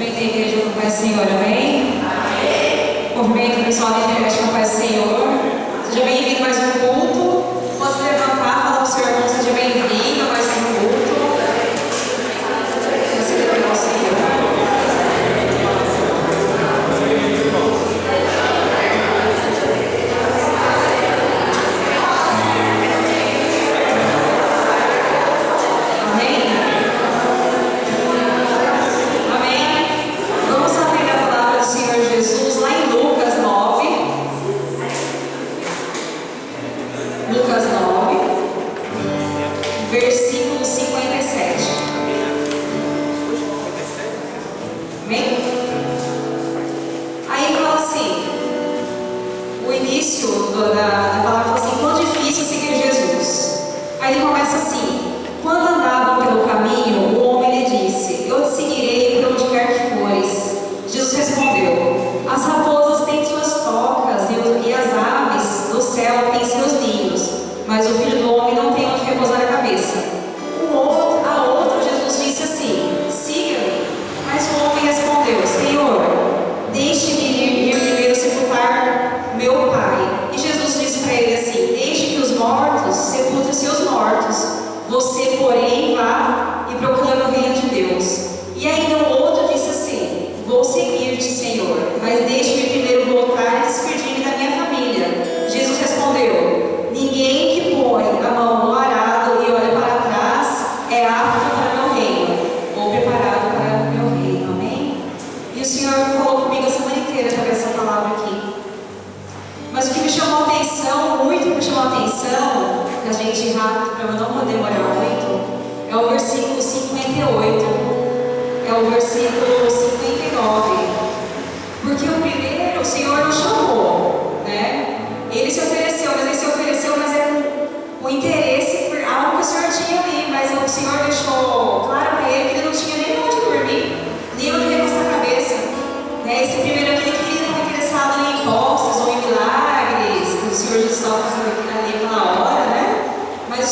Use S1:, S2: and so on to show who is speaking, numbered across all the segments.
S1: Cumprimento a igreja com a paz do Senhor, amém? Amém. Cumprimento o pessoal da internet com a paz do Senhor. Seja bem-vindo a mais um culto. Posso levantar, falar para o seu irmão, seja bem-vindo a mais um culto. Você deve pegar o Senhor. Versículo 57. Amém? Aí fala assim, o início da palavra fala assim, quão difícil seguir Jesus. Aí ele começa assim, quando andavam pelo caminho, o homem lhe disse, eu te seguirei por onde quer que fores. Jesus respondeu, as raposas têm suas tocas e as aves do céu têm seus ninhos, mas o Filho do Homem não tem onde repousar a cabeça. A outro Jesus disse assim, siga-me. Mas o homem respondeu, Senhor, deixe-me ir primeiro sepultar meu pai. E Jesus disse para ele assim, deixe que os mortos sepultem seus mortos. Você, porém, vá e proclame o reino de Deus. E ainda o outro disse assim, vou seguir-te, Senhor, mas deixe-me primeiro voltar e despedir-me da minha família. Jesus respondeu, ninguém que põe a mão no arado e olha para trás é apto para meu reino, ou preparado para meu reino, amém? E o Senhor falou comigo a semana inteira através dessa palavra aqui. Mas o que me chamou a atenção, muito que me chamou a atenção, que a gente ir rápido para eu não demorar muito, é o versículo 58, é o versículo 59. Porque o primeiro, o Senhor não chamou, né? Ele se ofereceu, mas é com interesse por algo que o Senhor tinha ali, mas o Senhor deixou claro para ele que ele não tinha nem onde dormir, nem onde recostar a cabeça. Né? Esse primeiro aqui, ele estava interessado em impostos ou em milagres, que o Senhor Jesus estava fazendo ali naquela hora, né? Mas o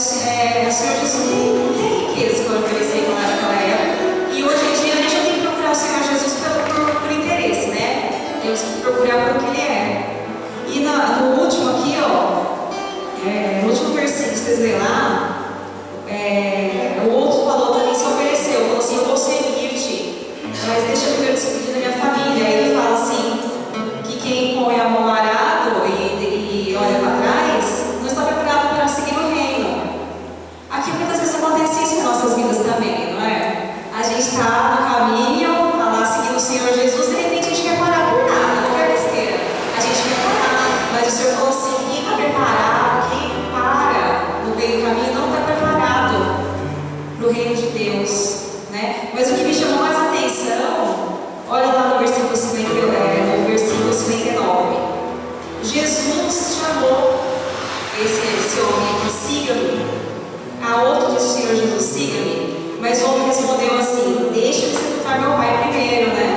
S1: Senhor Jesus não tem riqueza para oferecer naquela época. E hoje em dia a gente não tem que procurar o Senhor Jesus por interesse, né? Temos que procurar por o que Ele é. E no último aqui, no último versículo, vocês veem lá, o outro falou também, se ofereceu, falou assim, eu vou seguir-te, mas deixa eu primeiro despedir da minha família. Aí ele fala assim, que quem põe a mão no arado e olha para trás, não está preparado para seguir o reino. Aqui muitas vezes acontece isso em nossas vidas também, não é? A gente está no caminho, está lá seguindo o Senhor Jesus, de repente a gente quer parar por nada, qualquer besteira. A gente quer parar, mas o Senhor falou assim, quem está preparado, quem para no meio do caminho não está preparado para o reino de Deus, né? Mas o que me chamou mais a atenção, olha lá no versículo 59, Jesus chamou esse homem aqui, siga-me. A outro disse o Senhor Jesus, siga-me. Mas o homem respondeu assim, deixa eu sepultar meu pai primeiro, né?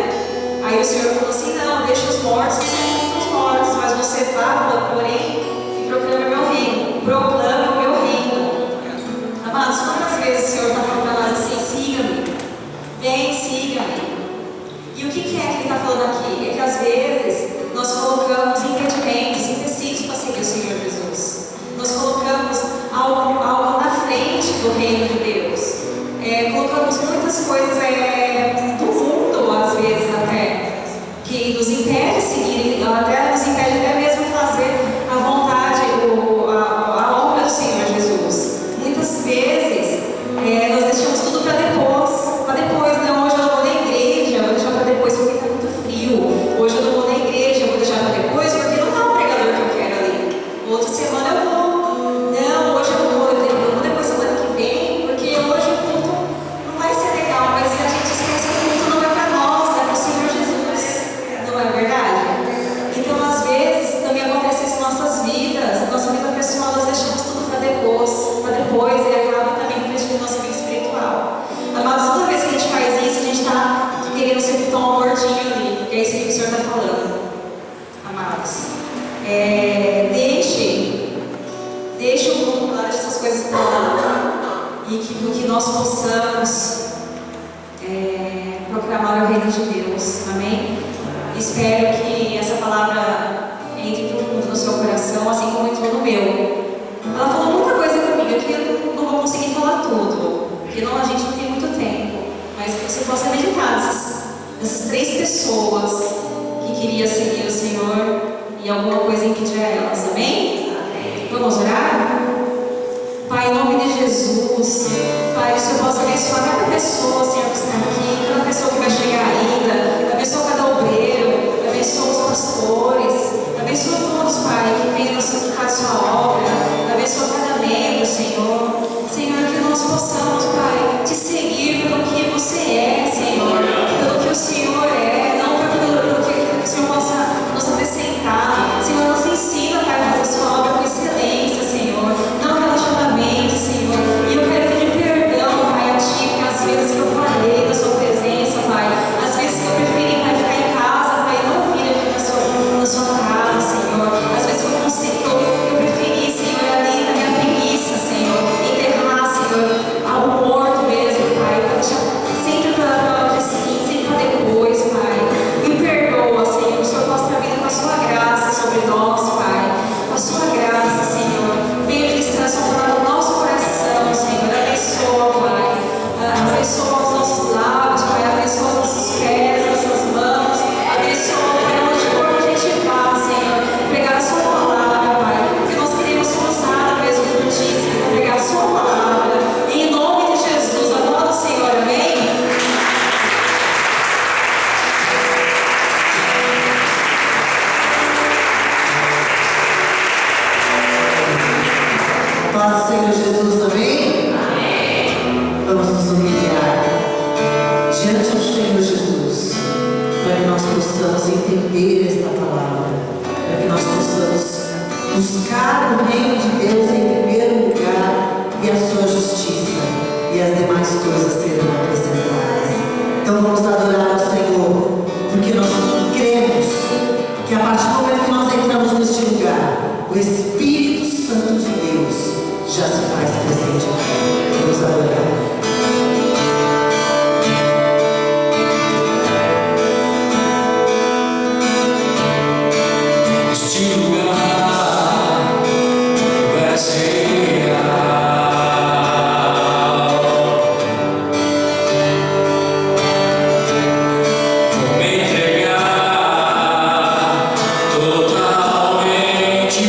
S1: Aí o Senhor falou assim, não, deixa os mortos que sepultam os mortos, mas você vá, porém, e proclame o meu reino. Proclame o meu reino. Amados, quantas vezes o Senhor está falando para nós assim, siga-me, vem, siga-me. E o que é que Ele está falando aqui? É que às vezes nós colocamos impedimentos, empecilhos para seguir o Senhor Jesus. Nós colocamos algo na frente do reino de Deus. Colocamos muitas coisas do mundo, às vezes até, que nos impede de seguir, até nos impede até mesmo fazer a vontade, a obra do Senhor Jesus. Muitas vezes nós deixamos tudo para depois, não, hoje eu não vou na igreja, eu vou deixar para depois porque está muito frio, hoje eu não vou na igreja, eu vou deixar para depois porque não está o pregador que eu quero ali, outra semana eu vou, não, hoje eu vou depois semana que vem, porque hoje o culto não vai ser legal, mas a gente esquece que o culto não é para nós, é para o Senhor Jesus, não é verdade? Então às vezes também acontece isso em nossas vidas, nossa vida pessoal, nós deixamos tudo para depois e acaba também refletindo nossa vida espiritual. Amados, toda vez que a gente faz isso, a gente está querendo sepultar um mortinho ali, que é isso que o Senhor está falando. Amados, deixe o mundo para lá, deixe essas coisas para lá, e que nós possamos proclamar proclamar o reino de Deus. Amém? Espero que essa palavra entre profundo no seu coração, assim como entrou no meu. Ela falou muita coisa comigo que eu não vou conseguir falar tudo, porque não, a gente não tem muito tempo, mas que você possa meditar nessas 3 pessoas que queriam seguir o Senhor e alguma coisa impedir elas. Amém? Vamos orar? Pai, em nome de Jesus, Pai, que o Senhor possa abençoar cada pessoa, Senhor, que está aqui, cada pessoa que vai chegar ainda, abençoa cada obreiro, abençoa os pastores, abençoa todos, Pai, que venham santificar a sua obra, abençoa cada membro, Senhor. Senhor, que nós possamos, Pai, te seguir pelo que você é, Senhor, pelo que o Senhor é, não pelo que o Senhor possa nos acrescentar. Senhor, nos ensina, Pai, a fazer a sua obra com excelência, Senhor, não relaxadamente, Senhor. E eu quero pedir perdão, Pai, a Ti, porque às vezes que eu falei da Sua presença, Pai, às vezes que eu preferi, Pai, ficar em casa, Pai, e não vir aqui na sua casa, Senhor. Às vezes eu preferi, Senhor, ali na minha preguiça, Senhor, enterrar, Senhor, algo morto mesmo, Pai, para deixar sempre para o dia seguinte, sempre para depois, Pai. Me perdoa, Senhor, que o Senhor possa estar vindo com a Sua graça sobre nós, Pai, com a Sua graça, Senhor. Venha ministrar a Sua palavra no nosso coração, Senhor. Abençoa, Pai. Abençoa os nossos lábios, Pai. Abençoa os nossos pés, nossas mãos. Abençoa, Pai, onde for que a gente vá, Senhor. Pregar a Sua palavra, Pai. Porque nós queremos ser usados mesmo por Ti, Senhor. Pregar a Sua palavra. Em nome de Jesus, a palavra do Senhor. Amém?
S2: Paz do Senhor Jesus, amém? Amém. Vamos nos humilhar diante do Senhor Jesus, para que nós possamos entender esta palavra, para que nós possamos buscar o reino de Deus em primeiro lugar e a sua justiça, e as demais coisas serão acrescentadas. Então vamos adorar ao Senhor, porque nós cremos que a partir do momento que nós entramos neste lugar, o Espírito Santo de Deus já se faz presente. Vamos adorar.
S3: Este lugar vai ser real. Vou me entregar totalmente.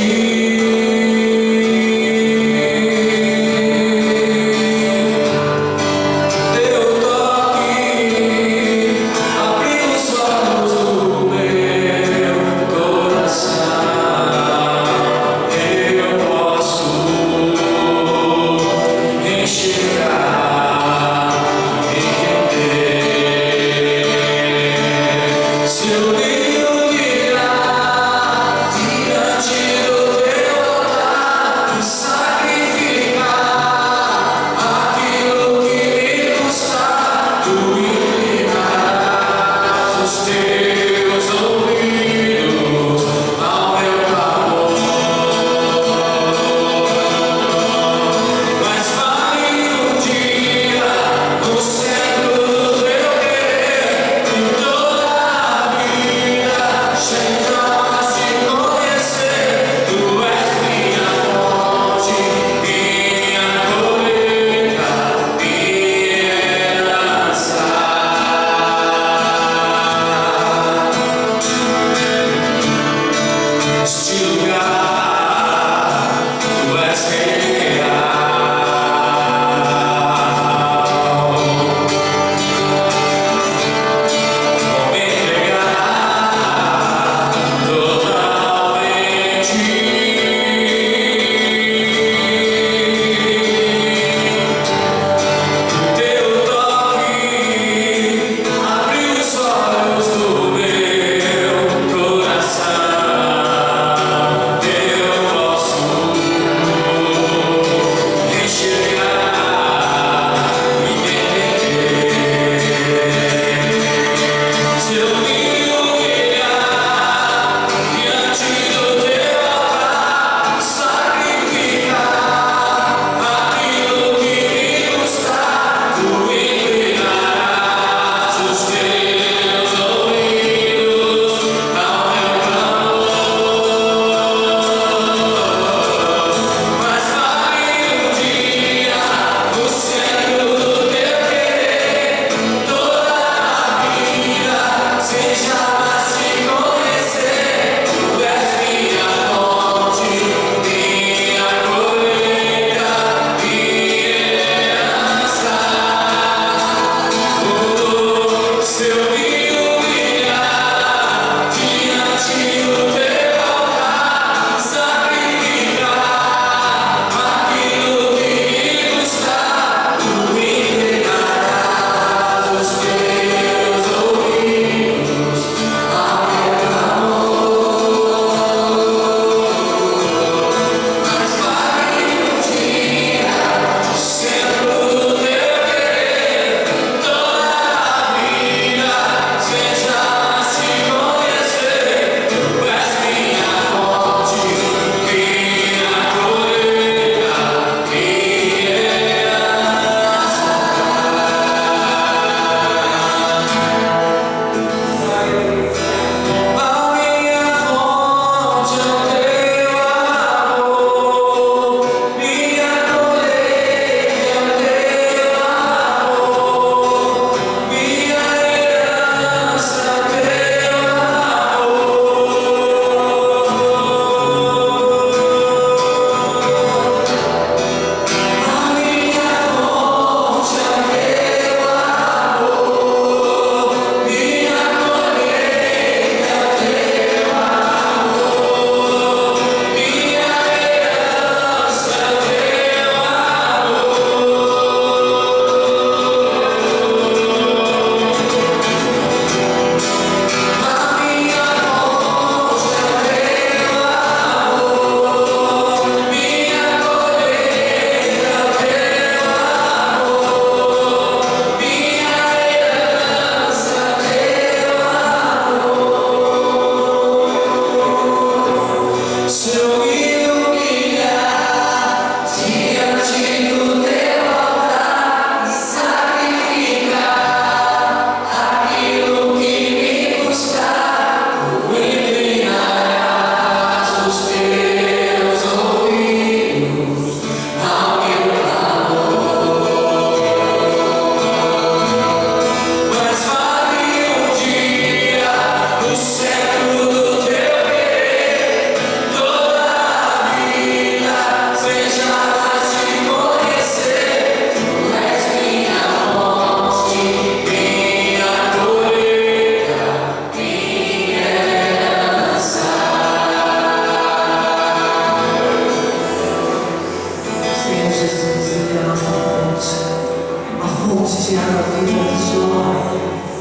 S2: de água viva que jorra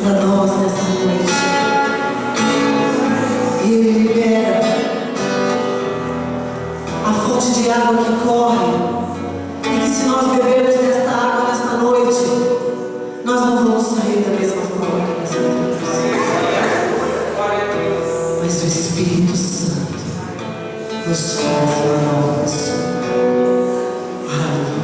S2: para nós nessa noite. E Ele libera a fonte de água que corre. E que se nós bebermos desta água nesta noite, nós não vamos sair da mesma forma que nós entramos. Mas o Espírito Santo nos faz uma nova pessoa. Aleluia.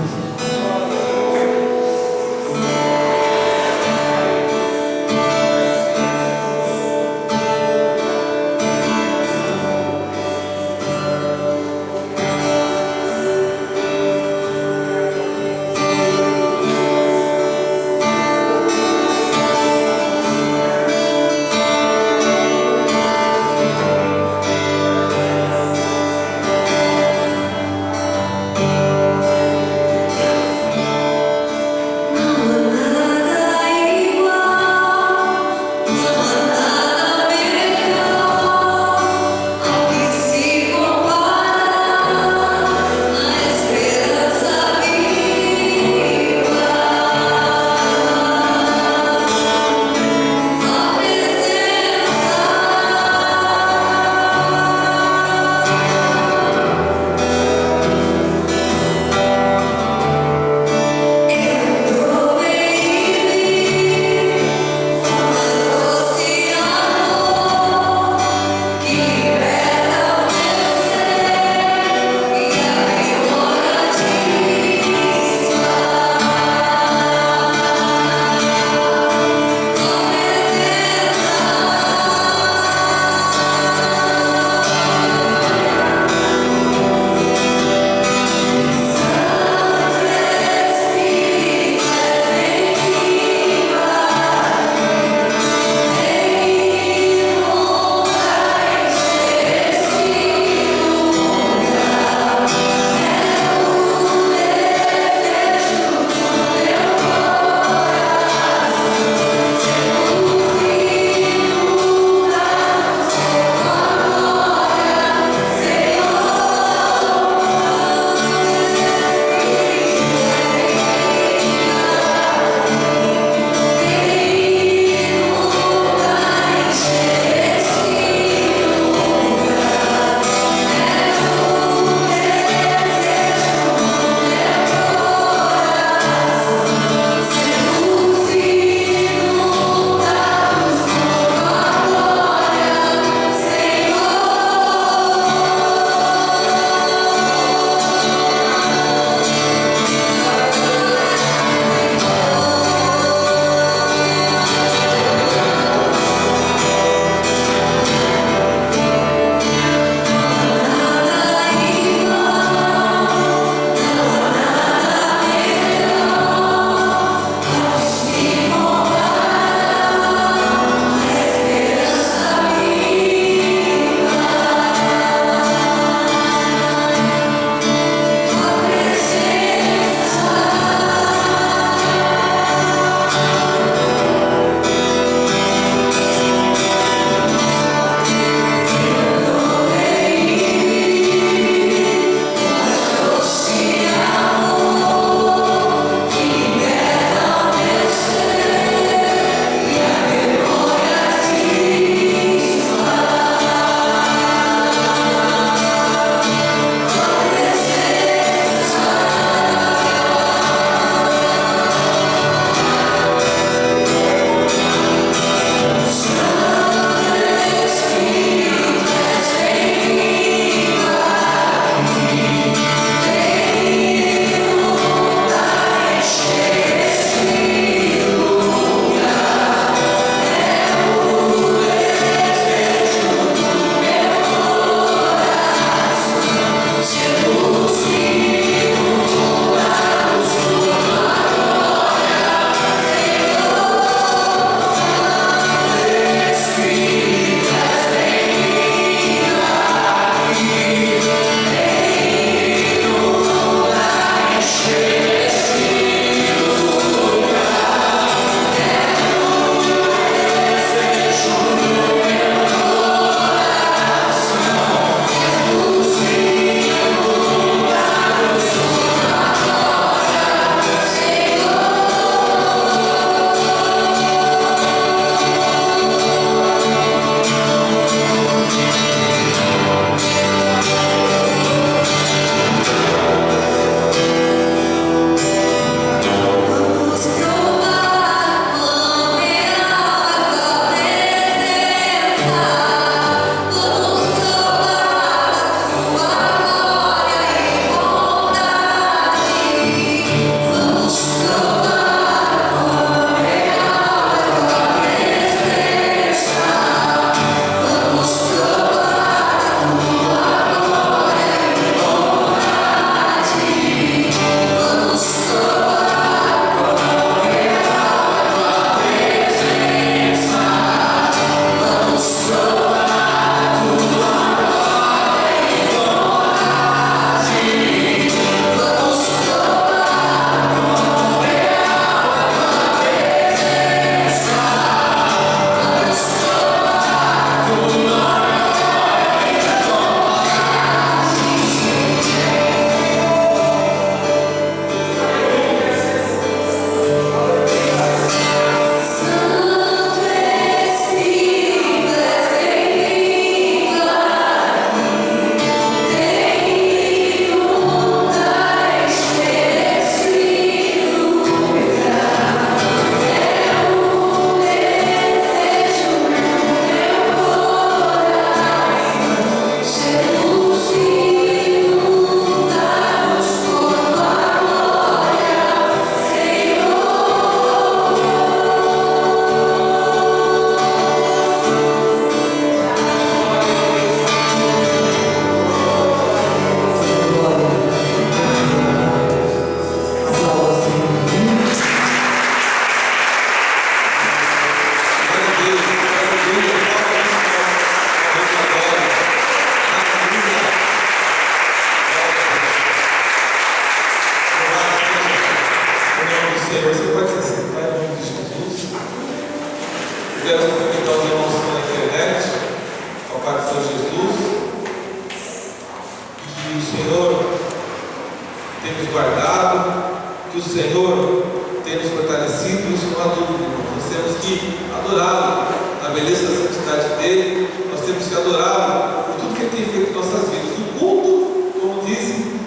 S4: que adorá-lo na beleza da santidade dele, nós temos que adorá-lo por tudo que ele tem feito em nossas vidas. O culto, como disse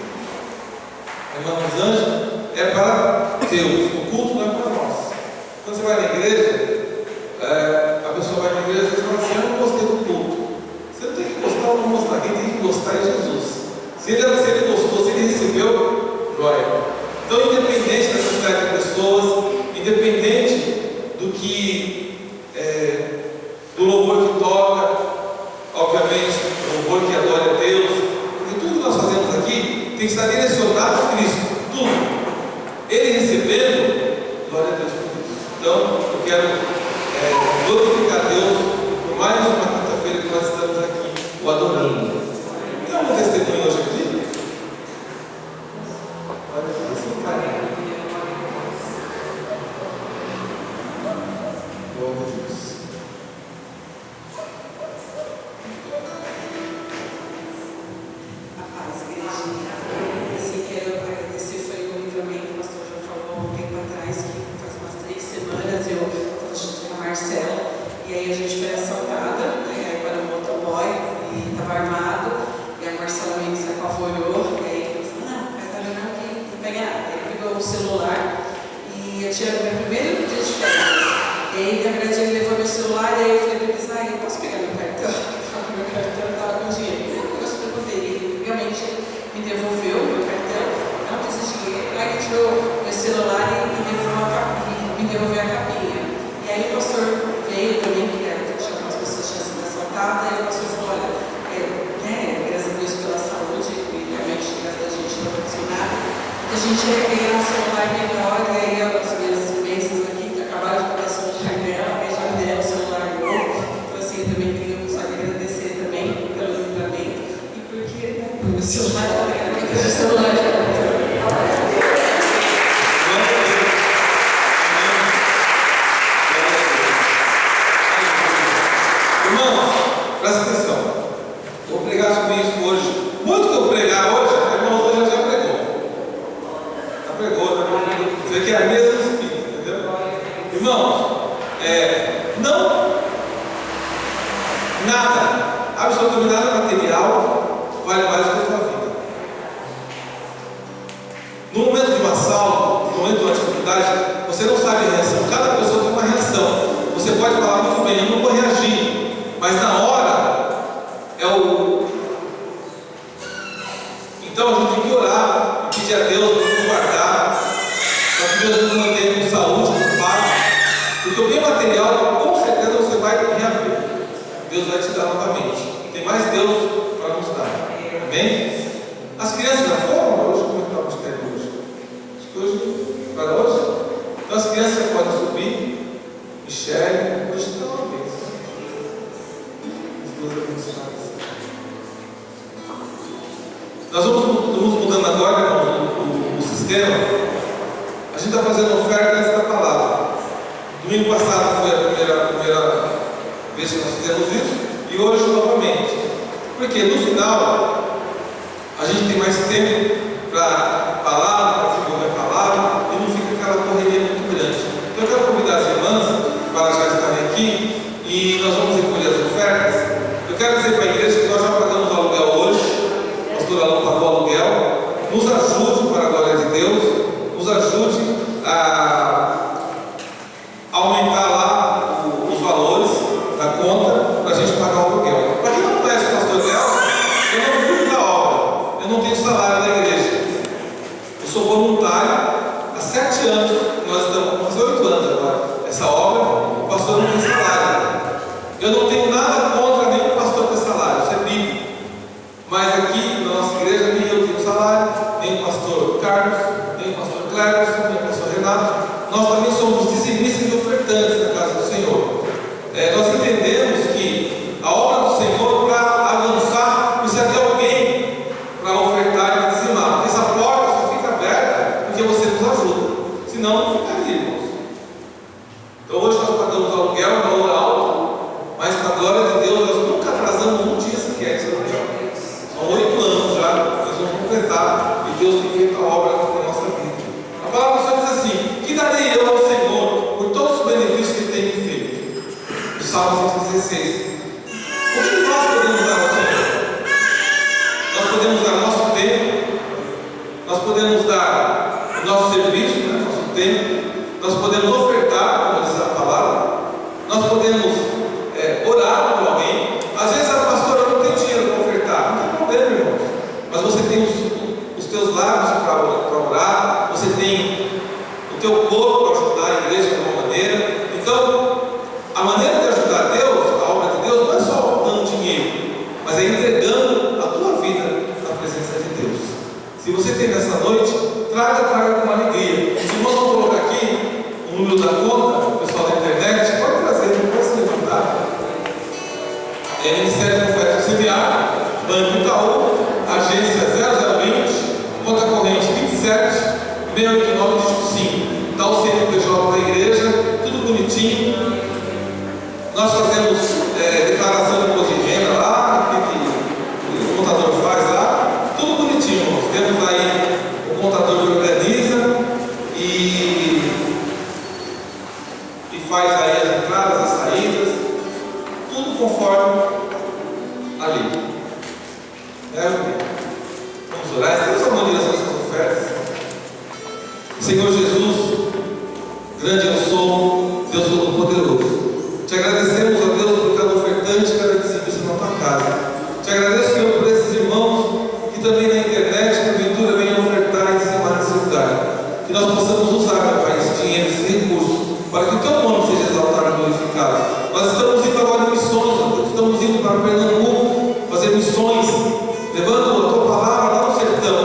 S4: a irmã Rosângela, é para Deus, o culto não é para nós. Quando você vai na igreja, a pessoa vai na igreja e fala assim: eu não gostei do culto. Você não tem que gostar ou não gostar, quem tem que gostar é Jesus. Se ele gostou, se ele recebeu, glória. Então, independente da quantidade de pessoas, independente do que do louvor que toca, obviamente, o louvor que adora a Deus, porque tudo que nós fazemos aqui tem que estar direcionado a Cristo, tudo. Ele recebendo, glória a Deus por isso. Então, eu quero glorificar a Deus por mais uma quinta-feira que nós estamos aqui, o adorando. Tem algum testemunho hoje aqui? Glória a Deus, sim, cara. Glória a Deus.
S1: A paz, igrejinha. Assim, quero agradecer, foi o livramento, o pastor já falou há um tempo atrás, que faz umas 3 semanas eu estava junto com a Marcela, e aí a gente foi assaltada, né, para o motoboy, e estava armado, e a Marcela meio que se apavorou, e aí ele falou: não, vai estar jogando aqui, não pega nada. Ele pegou o celular, e eu tinha meu primeiro dia de férias, e aí na verdade ele levou meu celular, e aí eu falei para eles: eu posso pegar meu cartão? Meu cartão estava com dinheiro. Ele realmente me devolveu o meu cartão, não quis dinheiro, aí ele tirou meu celular e me devolveu a capinha. E aí o pastor veio também, que tinha umas pessoas que tinham sido assaltadas, e o pastor falou: olha, graças a Deus pela saúde, e realmente graças a gente não aconteceu nada, que a gente ia pegar um celular melhor, e aí as minhas bênçãos aqui, que acabaram de pegar o celular dela, aí já me deram o celular novo. Então assim, eu também queria só agradecer também pelo livramento, e porque o meu celular está ligado, porque o celular já
S4: Irmãos, presta atenção. Eu vou pregar sobre isso hoje. Muito que eu pregar hoje, a irmã Rosângela já pregou. Já pregou, né? Você vê que é a mesma espírito, entendeu? Irmãos, não, nada, absolutamente nada material vale mais do que a tua vida. No momento de um assalto, no momento de uma dificuldade, você não sabe a reação. Cada pessoa tem uma reação. Você pode falar muito bem: eu não vou reagir, mas na hora então a gente tem que orar e pedir a Deus para nos guardar, para que Deus nos mantenha com saúde, com paz, porque o bem material com certeza você vai reaver. Deus vai te dar novamente. Tem mais Deus para nos dar. Amém? As crianças já foram hoje? Como é que está o mistério hoje? Acho que hoje, para hoje. Então as crianças já podem subir. Michele, hoje está uma bênção. As duas abençoadas. Nós vamos mudando agora o sistema. A gente está fazendo oferta antes da palavra. Domingo passado foi a primeira vez que nós fizemos isso, e hoje novamente. Porque no final a gente tem mais tempo para palavra, para desenvolver a palavra, e não fica aquela correria muito grande. Então eu quero convidar as irmãs para já estarem aqui, e nós vamos recolher as ofertas. Eu quero dizer para a igreja que nós já pagamos o aluguel hoje. O pastor Alão pagou o aluguel. Nos ajude, para a glória de Deus, nos ajude a aumentar lá os valores da conta para a gente pagar o aluguel. Para quem não conhece o pastor Léo, eu não vivo da obra, eu não tenho salário da igreja. Eu sou voluntário há 7 anos, nós estamos, vamos fazer 8 anos agora. Essa obra, o pastor não tem salário. Eu não tenho nada contra nem o pastor ter salário, isso é bíblico. Mas aqui na nossa igreja, nem eu tenho salário, nem o pastor Carlos, nem o pastor Cleverson, nem o pastor Renato. Nós também somos dizimistas e ofertantes na casa do Senhor. Nós entendemos que a obra do Senhor, para avançar, precisa ter alguém para ofertar e dizimar. Essa porta só fica aberta porque você nos ajuda. Senão, não ficaria, irmãos. Então hoje nós pagamos o aluguel, um valor alto, mas para a glória de Deus, nós nunca atrasamos um dia sequer esse aluguel. São 8 anos já, nós vamos completar, e Deus tem feito a obra na nossa vida. A palavra do Senhor diz assim: que darei eu ao Senhor por todos os benefícios que Ele tem me feito? Salmo 116. O que nós podemos dar ao Senhor? Nós podemos dar nosso tempo, nós podemos dar o nosso serviço, né, nosso tempo, nós podemos ofertar, como diz a palavra, nós podemos orar por alguém. Às vezes a pastora não tem dinheiro para ofertar, não tem problema, irmãos, mas você tem os teus lábios para orar, você tem o teu corpo para ajudar a igreja de alguma maneira. Então, a maneira de ajudar Deus, a obra de Deus, não é só dando dinheiro, mas é entregando a tua vida na presença de Deus. Se você tem nessa noite, traga com alegria. Se nós vamos colocar aqui o número da conta, o pessoal da internet, pode trazer, não pode se levantar. É Ministério do Profeta Auxiliar, Banco Itaú, agência 0020, conta corrente 27 689 5. Está o CNPJ da igreja, tudo bonitinho. Nós fazemos declaração de imposto de renda lá, que o contador faz lá, tudo bonitinho, irmãos. Temos aí o contador que organiza e faz aí as entradas, as saídas, tudo conforme a lei. Vamos orar, estamos a mão dessas ofertas. Senhor Jesus, grande eu sou, Deus Todo-Poderoso. Te agradecemos, ó Deus, por cada ofertante, cada dizimista na tua casa. Te agradeço, Senhor, por esses irmãos que também na internet, porventura, venham ofertar e dizimar nesse lugar. Que nós possamos usar, meu Pai, esse dinheiro, esse recurso, para que o teu nome seja exaltado e glorificado. Nós estamos indo agora em missões, ó Deus. Estamos indo para Pernambuco fazer missões, levando a tua palavra lá no sertão.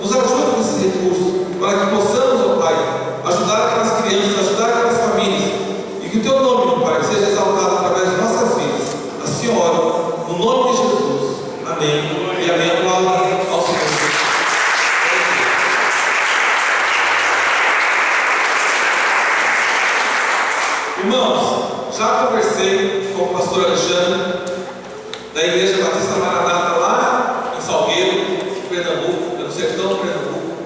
S4: Nos ajuda com esses recursos, para que possamos, ó Pai, ajudar aquelas crianças, ajudar aquelas famílias. E que o teu nome, meu Pai, seja exaltado através de nossas vidas. Assim oro, no nome de Jesus. Amém. E amém. Aplauda ao Senhor. Irmãos, já conversei com o pastor Alexandre, da Igreja Batista Maranata, lá em Salgueiro, Pernambuco, no sertão do Pernambuco.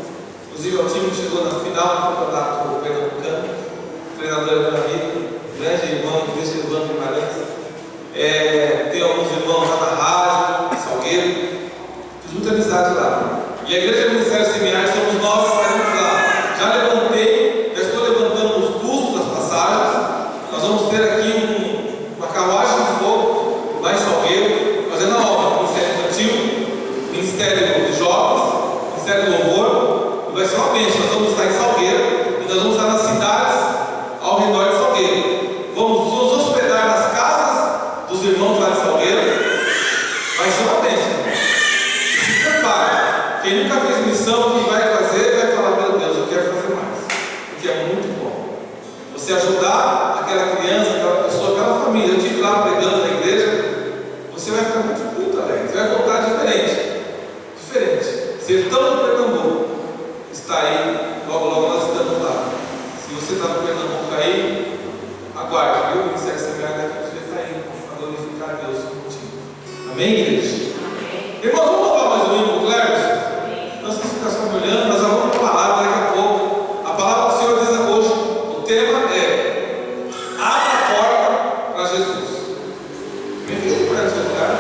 S4: Inclusive, o time chegou na final do campeonato pernambucano. O treinador é meu amigo, grande irmão, Igreja Evandro Guimarães. Tem alguns irmãos lá na rádio, em Salgueiro. Fiz muita amizade lá. E a Igreja Ministério Semiárido somos nós que estaremos lá. Já levantei, já estou levantando os custos das passagens. Nós vamos ter aqui uma carruagem de fogo lá em Salgueiro, fazendo a obra do Ministério Infantil, Ministério de Jovens, Ministério do Louvor. E vai ser uma bênção. Nós vamos estar em Salgueiro e nós vamos estar nas cidades ao redor de Salgueiro. Vamos nos hospedar nas casas dos irmãos lá de Salgueiro. Vai ser uma bênção. Se prepare. Quem nunca fez missão, quem vai fazer, vai falar: meu Deus, eu quero fazer mais. Porque é muito bom. Você ajudar aquela criança, aquela pessoa, aquela família. Eu estive lá pregando na igreja. Você vai ficar muito alegre. Você vai voltar diferente. Sertão do Pernambuco está aí. Logo nós estamos lá. Se você está no Pernambuco aí, aguarde, viu? O Ministério Semiárido daqui está aí para glorificar a Deus contigo. Amém, igreja? Irmãos, vamos louvar mais um hino com o Clércio? Nós temos que ficar só olhando, nós já vamos para a palavra daqui a pouco. A palavra do Senhor diz hoje, o tema é: abra a porta para Jesus. Me fica por aí no seu lugar.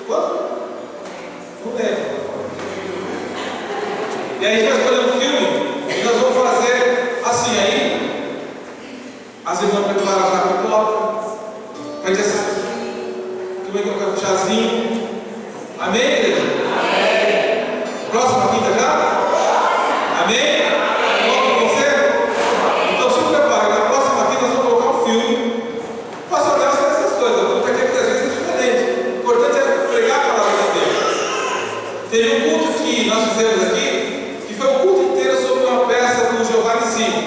S4: Quanto? Não lembro. E aí nós escolhemos um filme e nós vamos fazer assim aí. As irmãs preparam já a pipoca, para a gente assistir. Também colocar um chazinho. Amém, igreja? Amém. Próxima quinta já? Amém? Vamos com você? Então se prepare, na próxima quinta nós vamos colocar um filme. Pastor Deus faz essas coisas, porque aqui muitas vezes é diferente. O importante é pregar a palavra de Deus. Teve um culto que nós fizemos aqui, que foi um culto inteiro sobre uma peça do Giovanni Zini,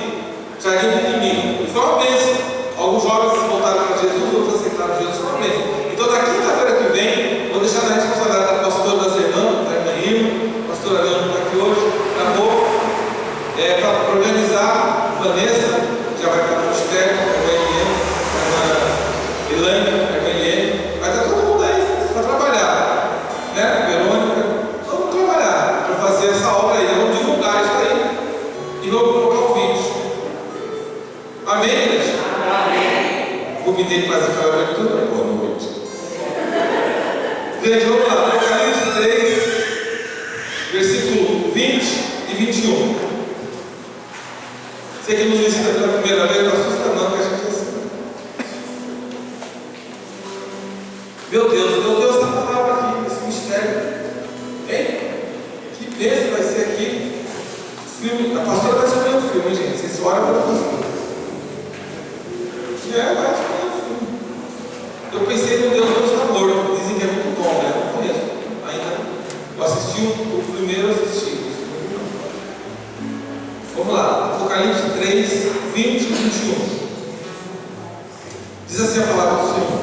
S4: Jardim do Inimigo. E foi uma bênção. Alguns jovens se voltaram para Jesus, outros aceitaram Jesus, foi uma bênção. Então da quinta-feira que vem, vou deixar na responsabilidade da pastora das irmãs, da irmã Irma, a pastora Leandro está aqui hoje, acabou, para organizar. Vanessa já vai estar no ministério, a irmã Elaine, a irmã Eliane, vai estar todo mundo aí para trabalhar, né? Verônica, vamos trabalhar para fazer essa obra aí, vamos divulgar isso aí e vamos colocar o vídeo. Amém, igreja? Amém. O menino faz aquela abertura, boa noite. Gente, vamos lá, Apocalipse 3, versículo 20 e 21. Você que nos visita pela primeira vez, não assusta não, que a gente é assim. Meu Deus essa palavra aqui, esse mistério. Hein? Que bênção vai ser aqui. Filme, a pastora vai escolher um filme, gente. Vocês olham para a pastora. Vai escolher um filme. Eu pensei no Deus está morto. Dizem que é muito bom, né? Eu não conheço ainda. Eu assisti o primeiro, assisti. Vamos lá, Apocalipse 3, 20 e 21. Diz assim a palavra do Senhor: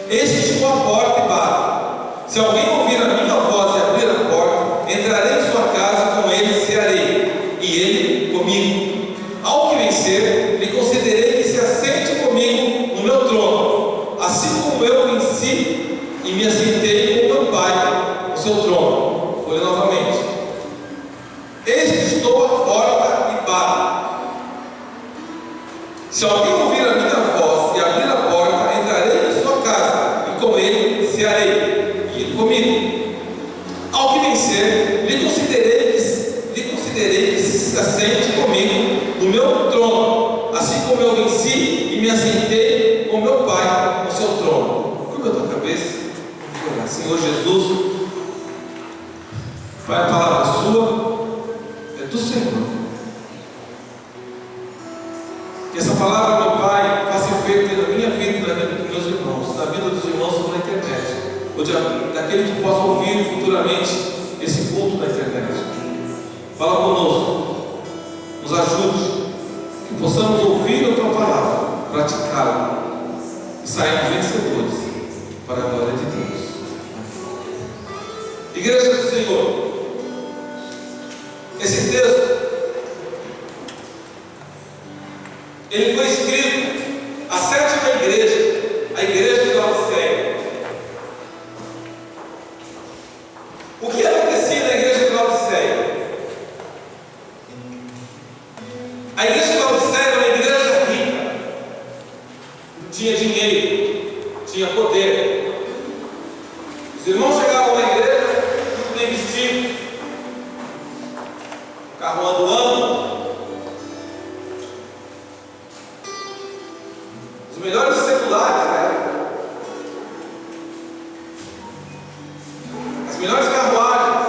S4: Eis que estou à porta e bato. Se alguém ouvir a minha voz e abrir a porta, entrarei em sua casa, com ele cearei, e ele comigo. Ao que vencer, lhe concederei que se assente comigo no meu trono, assim como eu venci e me assentei com meu Pai no seu trono. Vou ler novamente. Eis que estou à porta e bato. Se alguém ouvir a minha voz e abrir a porta, entrarei em sua casa, e com ele cearei, e ele comigo. Ao que vencer, lhe concederei que se assente comigo no meu trono, assim como eu venci e me assentei com meu Pai no seu trono. Curva a tua cabeça. Senhor Jesus, Pai, a palavra sua do Senhor. Que essa palavra, meu Pai, faça efeito na minha vida e na vida dos meus irmãos, na vida dos irmãos sobre a internet, ou daquele que possa ouvir futuramente esse culto na internet. Fala conosco, nos ajude, que possamos ouvir a tua palavra, praticá-la e sairmos vencedores para a glória de Deus. Igreja do Senhor, esse texto, ele foi escrito à sétima igreja, a igreja de Laodiceia. O que acontecia na igreja de Laodiceia? A igreja de Laodiceia era uma igreja rica, tinha dinheiro, tinha poder. Os irmãos chegavam na igreja, tudo bem vestido, carro andando, os melhores celulares, né? As melhores carruagens.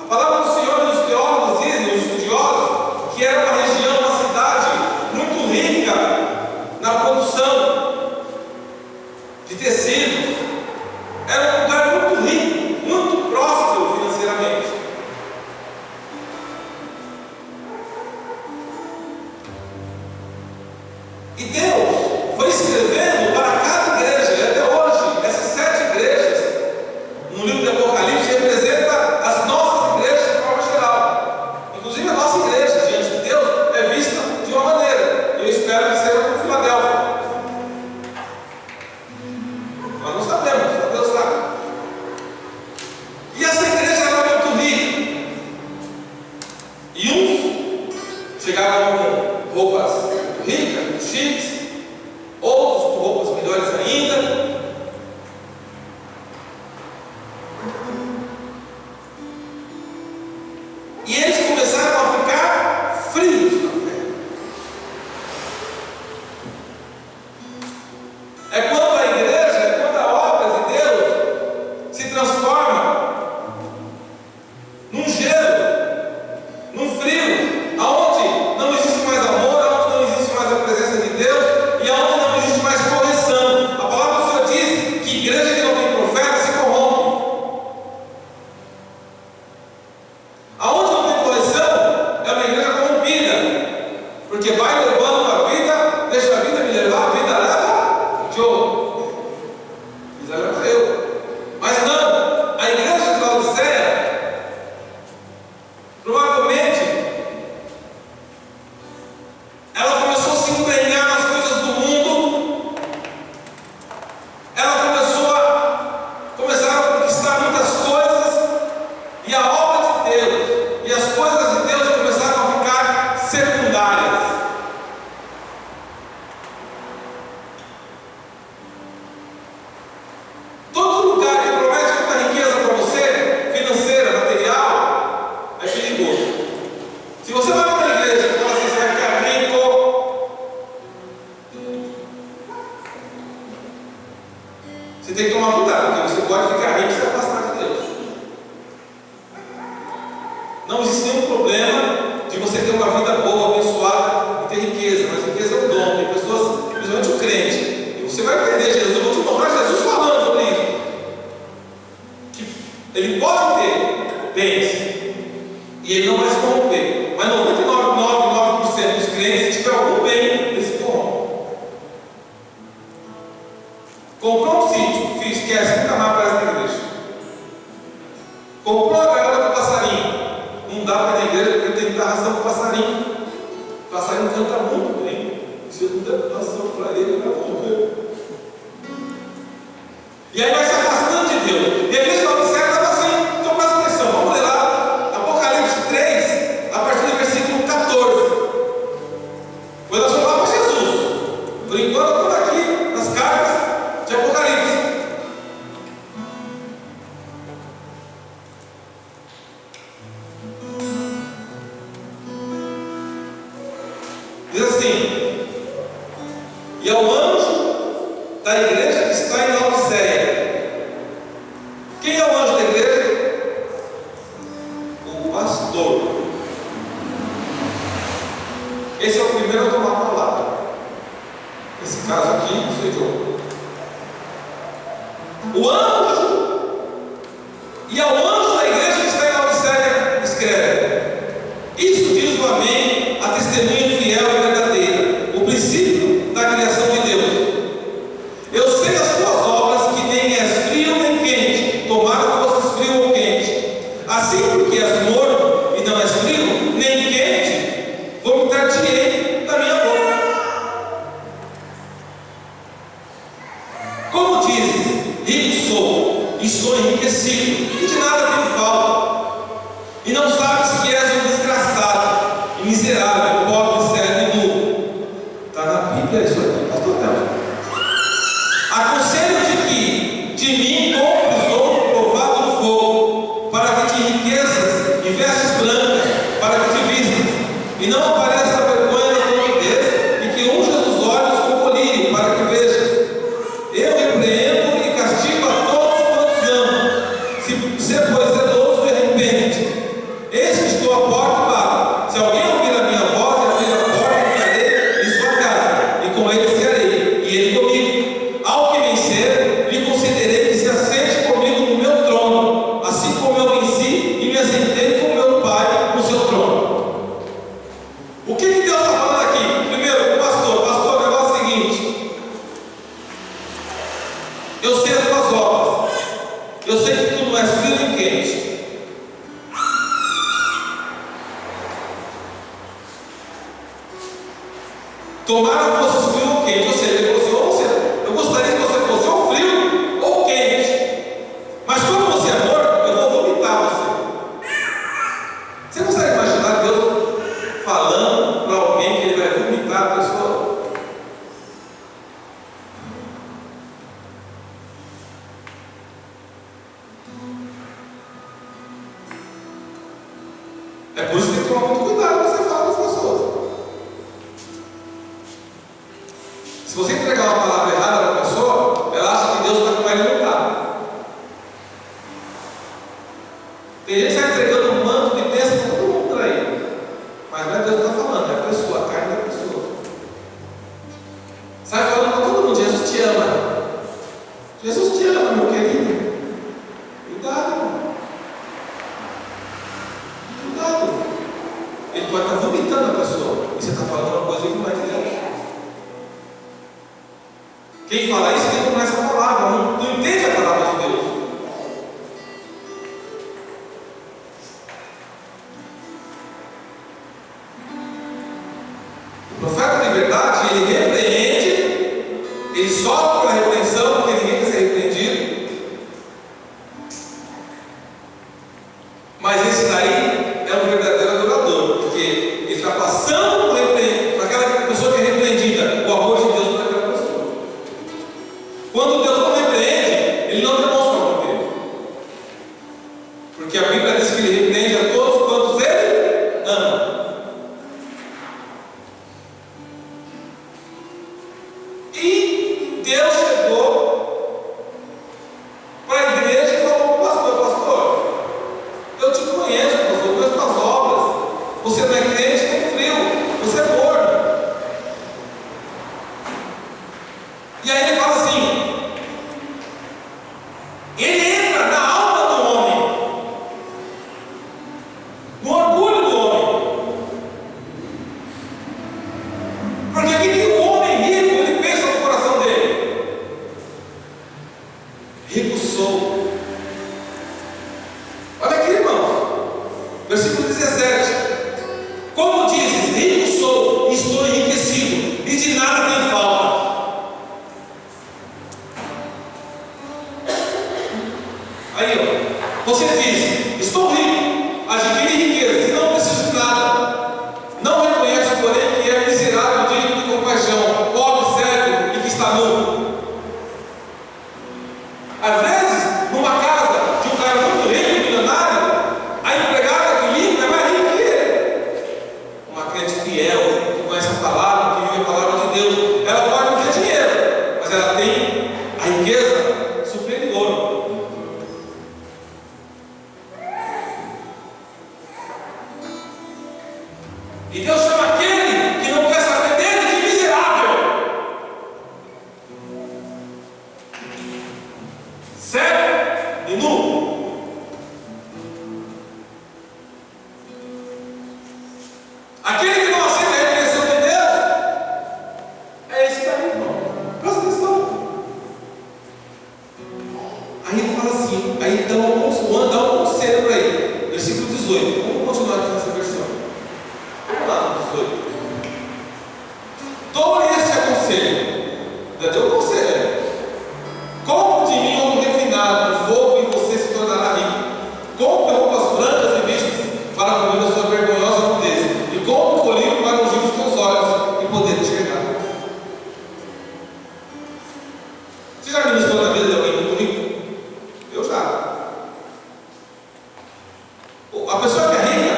S4: A palavra do Senhor e os teólogos dizem, os estudiosos, que era uma região, uma cidade muito rica na produção de tecidos. Era um lugar muito rico, muito próspero financeiramente. E Deus foi escrevendo para cada igreja, e até hoje, essas 7 igrejas, no livro de Apocalipse, representa as nossas igrejas de forma geral. Inclusive a nossa igreja, diante de Deus, é vista de uma maneira. Eu espero que seja como Filadélfia. Mas não Você tem que tomar cuidado, porque você pode ficar rico e se afastar de Deus. Não existe nenhum problema de você ter uma vida boa, abençoada e ter riqueza, mas riqueza é um dom. Tem pessoas, principalmente o crente, e você vai entender Jesus. Eu vou te mostrar Jesus falando sobre isso. Que ele pode ter bens e ele não vai se corromper, mas 99,99% dos crentes, se tiver algum bem, ele se corrompe. Comprou um sítio, esquece, nunca mais aparece na igreja. Comprou a gaiola do passarinho, não dá para ir na igreja porque tem que dar ração para o passarinho. O passarinho canta muito bem. Se não der ração para ele, ele vai morrer. E aí vai se afastando de Deus. E a igreja lá do céu estava assim. Então presta atenção, vamos ler lá Apocalipse 3, a partir do versículo 14. Depois nós vamos lá para Jesus. Por enquanto eu estou aqui nas cartas de Apocalipse. Diz assim: e ao anjo da igreja que está em Laodiceia. Quem é o anjo da igreja? O pastor. Esse é o primeiro a tomar a palavra. Nesse caso aqui, sou eu. O anjo, e ao anjo da igreja que está em Laodiceia, escreve: isso diz o Amém, a testemunha fiel e verdadeira, o princípio da criação de Deus. Eu sei as tuas obras, que nem és frio nem quente, tomara fosses frio ou quente. Assim, porque és morno e não és frio nem quente, vomitar-te-ei da minha boca. Como dizes, rico sou, e sou enriquecido, e de nada tenho falta, e não sabes que és um desgraçado, e miserável, pobre, cego e nu. Está na Bíblia isso aqui, pastor Telmo. Aconselho de que de mim compres ouro provado no fogo, para que te enriqueças, e vestes brancas, para que te vistas, e não apareça a vergonha da tua nudez, e que unjas os olhos com colírio, para que vejas. Eu repreendo e castigo a todos quantos amo. Se pois zeloso e arrepende. Eis que estou à porta e bato. Se alguém ouvir a minha voz e abrir a porta, entrarei em sua casa, e com ele cearei, e ele comigo. Ao que vencer, lhe concederei que se assente comigo no meu trono, assim como eu venci e me assentei com meu Pai no seu trono. O que Deus está falando aqui? Primeiro, pastor, o negócio é o seguinte: eu sei as tuas obras, eu sei que tu não és frio nem quente. Tomara fosses frio ou quente, ou seja, ele falou assim, eu gostaria que você fosse ou frio ou quente, mas como você é morto, eu vou vomitar você. Você consegue imaginar Deus falando para alguém que ele vai vomitar a pessoa? É por isso que tem que tomar muito cuidado quando você fala com as pessoas. Se você entregar uma palavra errada para a pessoa, ela acha que Deus está com ela e não está. Tem gente que está entregando um manto de bênção para todo mundo por aí. Mas não é Deus que está falando, é a pessoa, a carne da pessoa. Sai falando para todo mundo, Jesus te ama. Jesus te ama, meu querido. Cuidado, irmão. Cuidado. Ele pode estar vomitando a pessoa. E você está falando uma coisa que não é de Deus. Quem fala isso tem que tomar essa palavra, não entende a palavra de Deus. O profeta de verdade, ele repreende, ele sofre pela repreensão, porque ninguém quer ser repreendido. Mas esse daí é um verdadeiro adorador, porque ele está passando por aquela pessoa que é repreendida, o amor de Deus para aquela pessoa. Quando Deus não repreende, ele não demonstra o amor dele. Porque a Bíblia diz que ele repreende a todos quantos ele ama. E Deus chegou rico sou. Olha aqui, irmão, versículo 17. Como dizes, rico sou e estou enriquecido, e de nada tem falta. Aí, ó, você diz, estou rico, adquiri riqueza, e não preciso de nada. Não reconhece, porém, que é miserável, digno de compaixão, pobre, cego e que está nu. Às vezes, numa casa de um cara muito rico, milionário, a empregada que limpa é mais rica que ele. Uma crente fiel, que conhece a palavra, que vive a palavra de Deus, ela pode não ter dinheiro, mas ela tem a riqueza superior. E Deus chama aquele que não quer saber dele de miserável, cego e nu. Aquele que não aceita a repreensão de Deus é esse daí, irmão. Presta atenção. Aí ele fala assim, aí dá um conselho para ele. Versículo 18. Vamos continuar aqui nessa versão. Vamos lá no 18. Tome este aconselho. Já deu um conselho. Compre de mim ouro refinado no fogo e você se tornará rico. Compre roupas brancas e vistas para cobrir a sua vergonhosa nudez. E compre colírio para ungir os teus olhos e poder enxergar. Você já ministrou na vida de alguém muito rico? Eu já. A pessoa que é rica,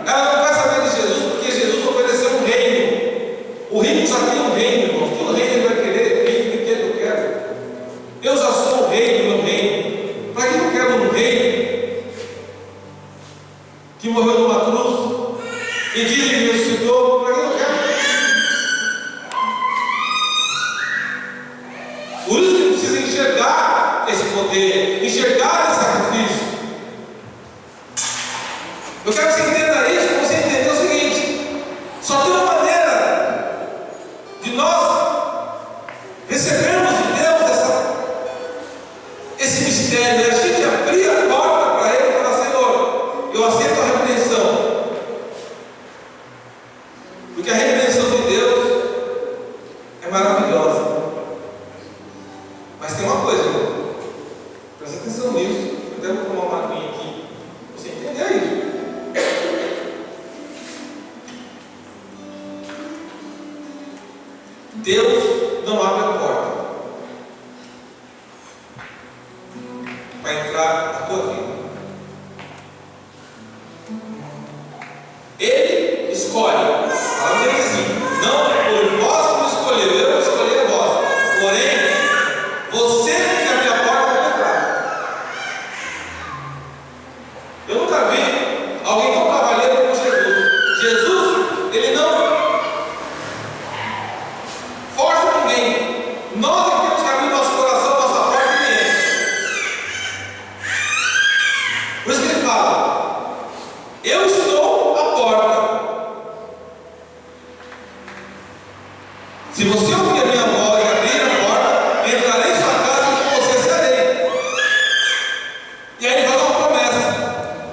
S4: ela não vai saber de Jesus porque Jesus ofereceu um reino. O rico já tem um reino, irmão. Que o reino ele vai querer? Reino de que eu quero? Eu já sou o rei do meu reino. Para que eu quero um rei que morreu numa cruz e diz que ressuscitou? Para que eu quero? Por isso que precisa enxergar esse poder, enxergar esse sacrifício. Eu quero que você entenda isso, para você entender o seguinte: só tem uma maneira de nós recebermos de Deus esse mistério, é a gente abrir a porta para Ele e falar: Senhor, eu aceito a repreensão. Porque a repreensão de Deus é maravilhosa. Mas tem uma coisa, irmão, presta atenção nisso. Eu devo tomar uma aguinha aqui para você entender isso. Deus não abre a porta para entrar na tua vida. Ele escolhe. A palavra diz assim: não por vós que me escolheu, eu escolhi a vós. Porém, você tem que abrir a porta para entrar. Eu nunca vi alguém tão cavalheiro como Jesus. Jesus, ele não força ninguém. Nós é que temos que abrir nosso coração, nossa porta e ninguém. Por isso que ele fala: eu estou à porta. Se você ouvir a minha voz e abrir a porta, entrarei em sua casa e com você serei. E aí ele vai dar uma promessa: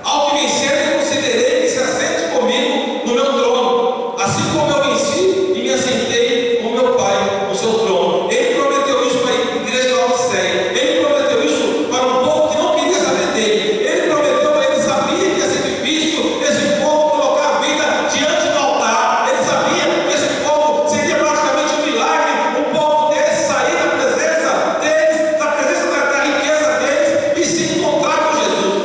S4: ao que vencer, eu considerei que se assente comigo no meu trono, assim como eu venci e me assentei com meu Pai no seu trono. Ele prometeu isso para a igreja de Laodiceia. Ele prometeu isso para um povo que não queria saber dele. Ele prometeu, mas ele sabia que ia ser difícil esse povo colocar a vida diante do altar. Ele sabia que esse povo seria praticamente um milagre, um povo desse sair da presença deles, da riqueza deles e se encontrar com Jesus.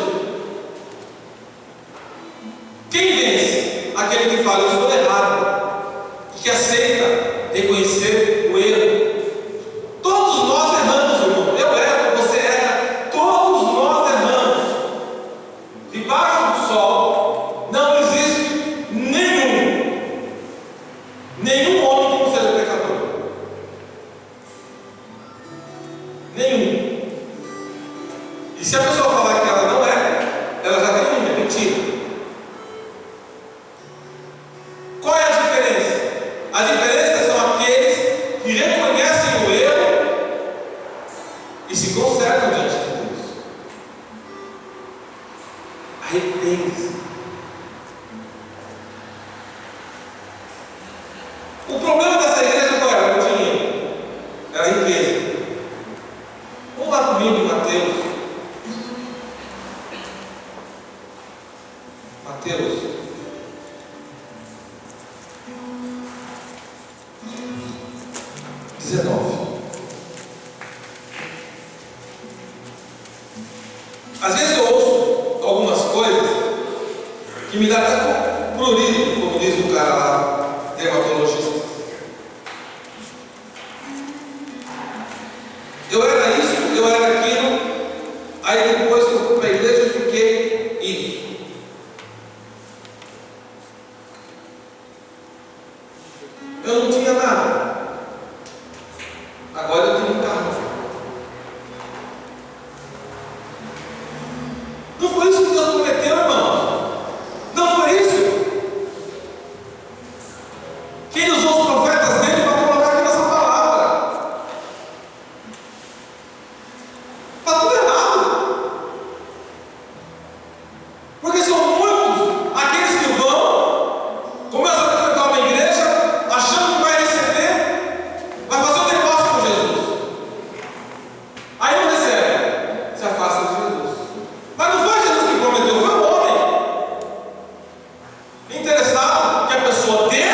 S4: Quem vence? Aquele que fala: eu estou errado, que aceita reconhecer o erro. Todos nós erramos, irmão. Eu erro, você erra. Todos nós erramos. Debaixo do sol não existe nenhum homem que não seja pecador. Nenhum. E se a pessoa falar que ela não é, ela já tem um, é mentira. Qual é a diferença? A diferença são aqueles que reconhecem o erro e se consertam diante de Deus. Arrepende-se. O problema dessa igreja qual era? O dinheiro. Era a riqueza. Vamos lá comigo em Mateus. Mateus 19. Às vezes eu ouço algumas coisas que me dá até prurido, como diz o cara lá, dermatologista. Eu era isso, eu era aquilo, aí depois que eu fui para a igreja eu fiquei isso. Eu não tinha nada. Agora eu tenho um carro. Não foi isso que Deus prometeu, irmão? Não foi isso? Quem usou os profetas dele para colocar aqui nessa palavra? Está tudo errado. Porque são muitos aqueles que vão, começam a frequentar uma igreja, achando que vai receber, vai fazer um negócio com Jesus. Aí não recebe, se afasta de Jesus. Mas não foi Jesus que prometeu, foi o homem. Interessado que a pessoa dê,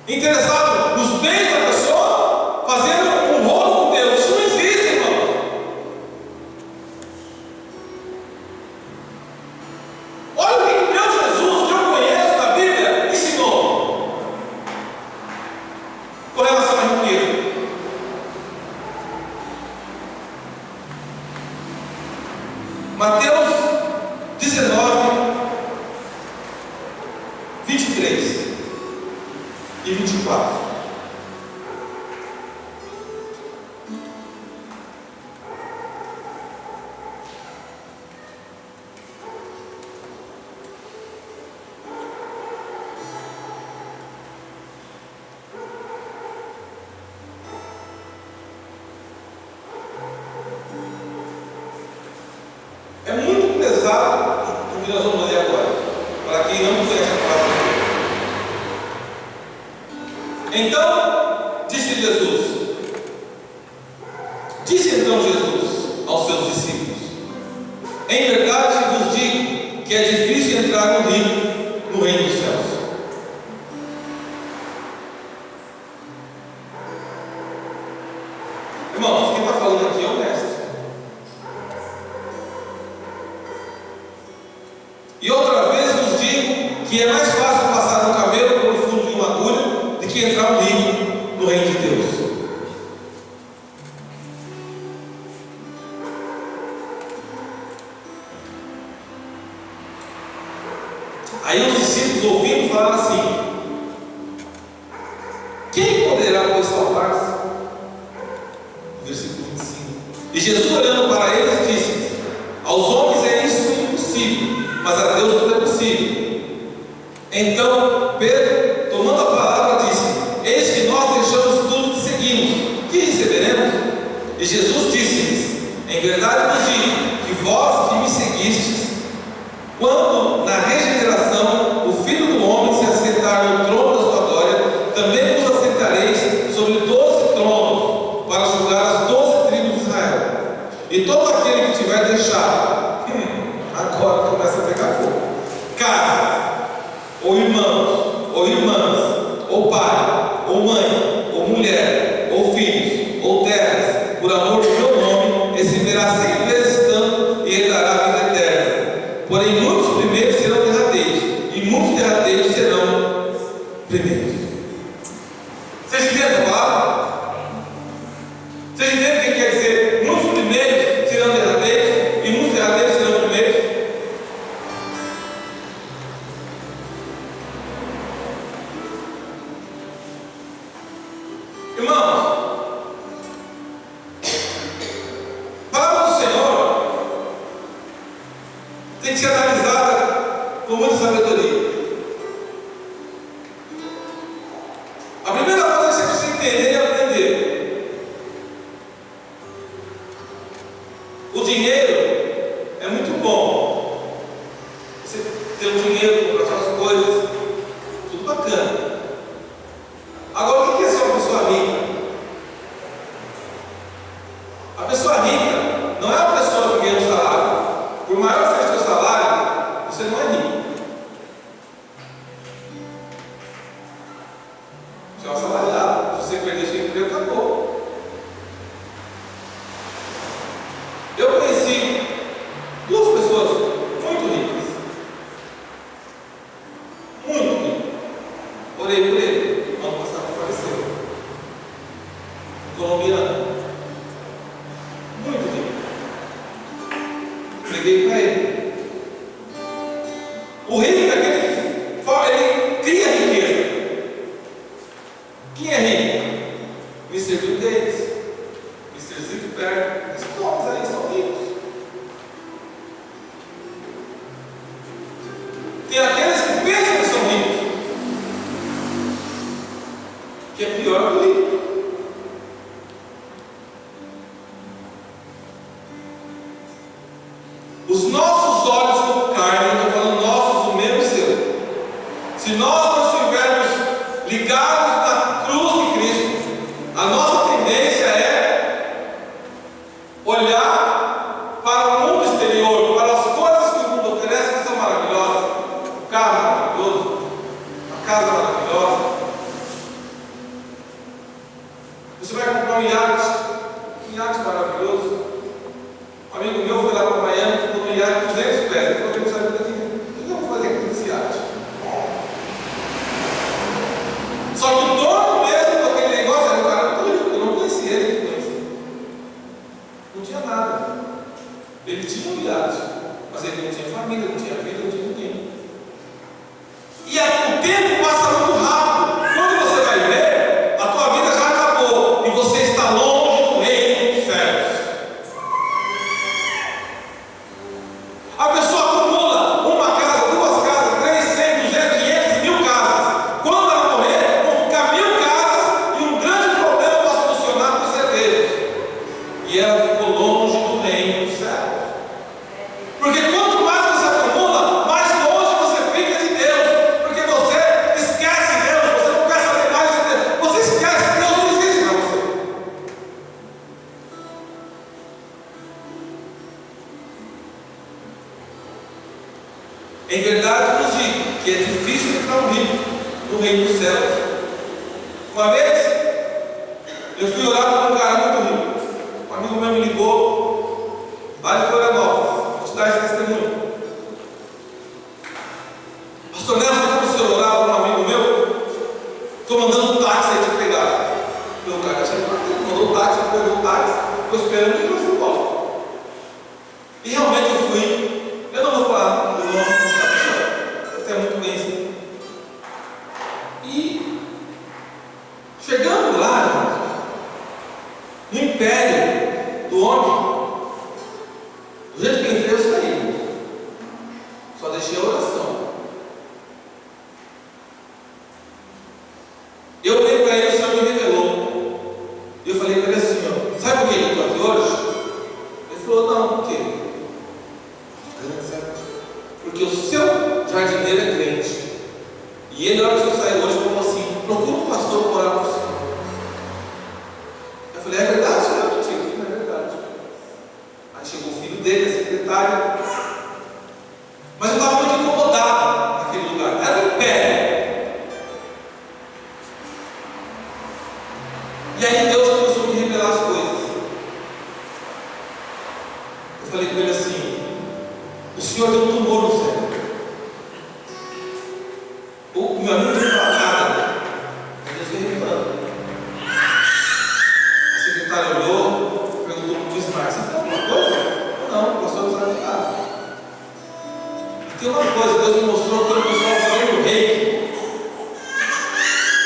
S4: interessado nos bens da pessoa, fazendo um rolo com Deus. Isso não existe, irmão. Olha o que Deus Jesus, que eu conheço da Bíblia, ensinou com relação à riqueza. Mateus 19, 23 e 24. É muito pesado o que nós vamos ler agora, para quem não conhece a palavra de Deus. Então, disse então Jesus aos seus discípulos: em verdade vos digo que é difícil entrar no rico no reino dos céus. Irmãos, quem está falando aqui é o mestre. E outra vez vos digo que é mais fácil passar um camelo pelo fundo de uma agulha do que entrar um rico no reino de Deus. Aí os discípulos ouvindo falaram assim: quem poderá pois salvar-se? Versículo 25. E Jesus, olhando para eles, disse: aos homens é isso impossível, mas a Deus tudo é possível. Então Pedro, tomando a palavra, disse: eis que nós deixamos tudo e seguimos, que receberemos? E Jesus disse-lhes: em verdade vos digo que vós que me seguistes, quando na regeneração o Filho do Homem se assentar no trono da sua glória, também vos assentareis sobre 12 tronos, para julgar as 12 tribos de Israel. E todo aquele que tiver deixado, agora começa a pegar fogo, casa, ou irmãos, ou irmãs, ou pai, ou mãe, ou mulher, ou filhos, ou terras, por amor do meu nome, receberá 100 vezes tanto e herdará a vida eterna. Porém, muitos primeiros serão derradeiros, e muitos derradeiros serão primeiros. Vocês entendem a palavra? Vocês entendem o que quer dizer? Muitos primeiros serão derradeiros, e muitos derradeiros serão primeiros. Irmãos, a palavra do Senhor tem que ser analisada com muita sabedoria. A primeira coisa que você precisa entender e aprender O dinheiro é muito bom. Você ter um dinheiro, comprar suas coisas, tudo bacana. Agora, o que é ser uma pessoa rica? A pessoa rica não é uma pessoa que ganha um salário. Por maior que seja o seu salário, você não é rico. Você é um assalariado. Se você perder seu emprego, acabou. Eu conheci duas pessoas muito ricas. Muito ricas. Orei por ele. Ano passado faleceu. Colombiano. Muito rico. Preguei para ele. O rico é aquele que ele cria riqueza. Quem é rico? Mr. Bill Gates, Mr. Zuckerberg, esses nomes aí são ricos. Tem aqueles que pensam que são ricos, que é pior que o rico. Os nossos olhos como carne, estou falando nossos, o meu e o seu. Se nós não estivermos ligados na cruz de Cristo, a nossa tendência é olhar para o mundo exterior, para as coisas que o mundo oferece, que são maravilhosas. O carro maravilhoso, a casa maravilhosa. Você vai comprar um iate maravilhoso. Um amigo meu foi lá para Miami, ficou no iate 200 pés. Ele falou que não sabia o que eu vou fazer aqui nesse iate. Só que o dono mesmo daquele negócio era um cara muito rico. Eu não conhecia ele, não conhecia. Não tinha nada. Ele tinha um iate, mas ele não tinha família, não tinha vida, não tinha ninguém. E o tempo passa muito rápido. Quando você vai ver, a tua vida já acabou e você está longe do reino dos céus. A pessoa acumula uma casa, duas casas, 3, 100, 200, 500, 1000 casas. Quando ela morrer, vão ficar 1000 casas e um grande problema para solucionar, com certeza. E ela ficou longe do reino dos céus. Porque quanto mais você acumula, mais longe você fica de Deus. Porque você esquece Deus, você não quer saber mais de Deus. Você esquece, Deus não existe para você. Em verdade eu vos digo que é difícil entrar um rico no reino dos céus. Uma vez eu fui orar por um cara muito rico. Um amigo meu me ligou lá de Florianópolis. Vou te dar esse testemunho. Pastor Nelson, como o senhor orar por um amigo meu? Estou mandando um táxi aí te pegar. Meu cara mandou um táxi, pegou o táxi, ficou esperando e trouxe embora. E realmente eu fui. Eu não vou falar do nome da pessoa, até muito conhecido. E chegando lá, no império do homem, do jeito que eu entrei, eu saí. Só deixei a oração. Eu olhei para ele, o Senhor me revelou. E eu falei para ele assim: ó, sabe por que eu estou aqui hoje? Ele falou: não, por quê? Porque o seu jardineiro é crente. E ele, na hora que eu saí hoje, falou assim: procura um pastor para orar por você. Eu falei: é verdade, senhor? Eu falei: não é verdade. Aí chegou o filho dele, a secretária. Mas eu estava muito incomodado naquele lugar. Era um império. E aí Deus começou a me revelar as coisas. Eu falei com ele assim: o Senhor deu um tumor no céu. O meu amigo não falou nada. Deus veio revelando. A secretária olhou, perguntou para o Bismarck: você tem alguma coisa? Não, o pastor não sabe nada. E tem uma coisa: Deus me mostrou que o pessoal fazendo reiki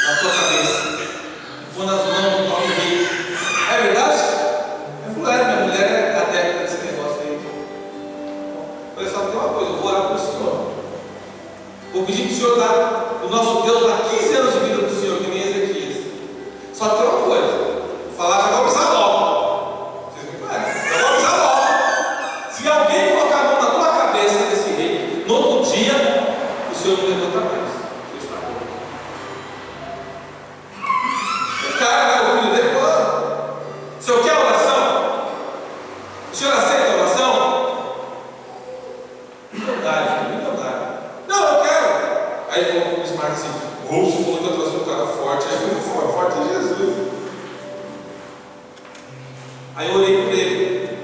S4: na tua cabeça. E quando as mãos no nome reiki. É verdade? Eu falei: minha mulher é adepta desse negócio aí. Eu falei: só tem uma coisa, eu vou orar para o Senhor. Vou pedir para o Senhor dar, o nosso Deus dá 15 anos de vida para o Senhor, que nem Ezequias. Só que tem uma coisa: falar já vai avisar logo. Vocês me conhecem? Já vou avisar logo. senhor aceita a oração? Milionário, milionário. Não, eu quero. Aí ele falou com o Smart assim: você falou que eu trouxe um cara forte. Aí eu falei: forte é Jesus. Aí eu orei por ele.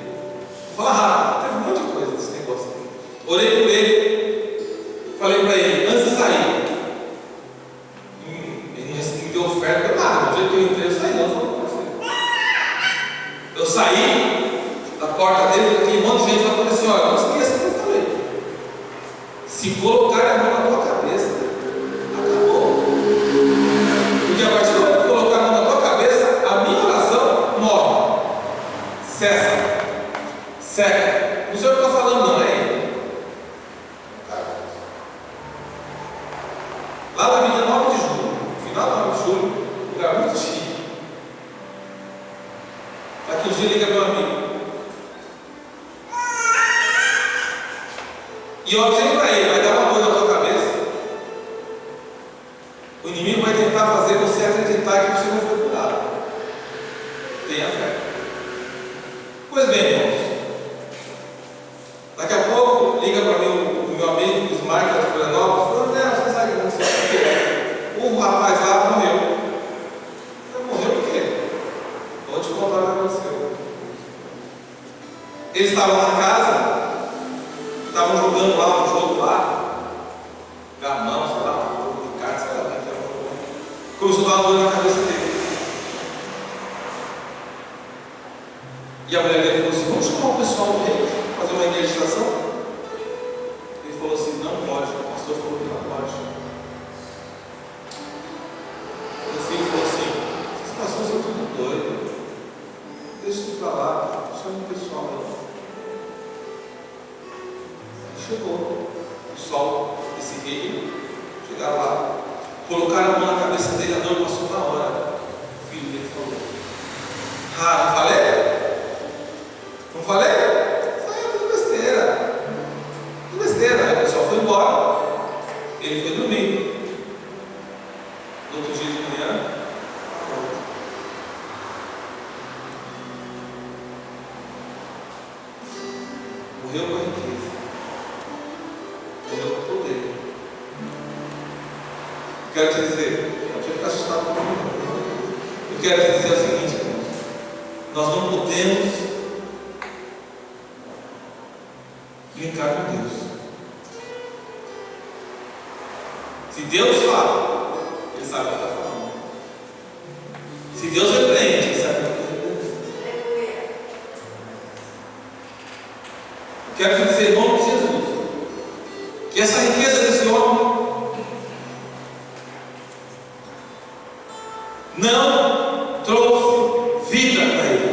S4: Vou falar rápido, teve um monte de coisa nesse negócio aqui. Orei por ele, falei para ele, antes de sair, ele não me deu oferta, não nada, no dia que eu entrei, eu saí, não, falei com você. Eu saí da porta dele, aquele monte de gente lá, falei assim: olha, não esqueça o que eu falei. Se colocar a mão na tua cabeça, acabou. Porque a partir do momento que colocar a mão na tua cabeça, a minha oração morre. Cessa. Seca. Não sei o que eu estou falando, não, é ele. Lá na Avenida 9 de Julho, final da 9 de Julho, lugar muito chique. Daqui uns dias liga meu amigo. E eu avisei para ele: vai dar uma coisa na tua cabeça. O inimigo vai tentar fazer você acreditar que você não foi curado. Tenha fé. Pois bem, irmãos. Daqui a pouco liga para mim o meu amigo, o Smart, da Florianópolis, falando: não, você sabe que aconteceu. O rapaz lá morreu. Morreu por quê? Vou te contar o que aconteceu. Eles estavam na casa, estavam jogando lá um jogo lá, gamão, sei lá, um jogo de cartas, sei lá, que era um jogo. Começou a dar uma dor na cabeça dele. E a mulher dele falou assim: vamos chamar o pessoal do rei, fazer uma energização? Ele falou assim: não pode, o pastor falou que não pode. O filho falou assim: esses pastores são tudo doidos, deixa isso para lá, chama o pessoal aí. Chegou o sol desse rei, chegaram lá, colocaram a mão na cabeça dele, a dor passou na hora. O filho dele falou: ah, não falei? Não falei? Saiu tudo besteira. Tudo besteira. Aí o pessoal foi embora. Ele foi dormir. No outro dia de manhã, morreu com a riqueza. Morreu com o poder. Quero te dizer, não tinha que ficar assustado com isso. Eu quero te dizer o seguinte, irmãos: nós não podemos brincar com Deus. Se Deus fala, Ele sabe o que está falando. Se Deus repreende, Ele sabe o que está repreendendo. Quero te dizer em nome de Jesus que essa riqueza desse homem não trouxe vida para ele.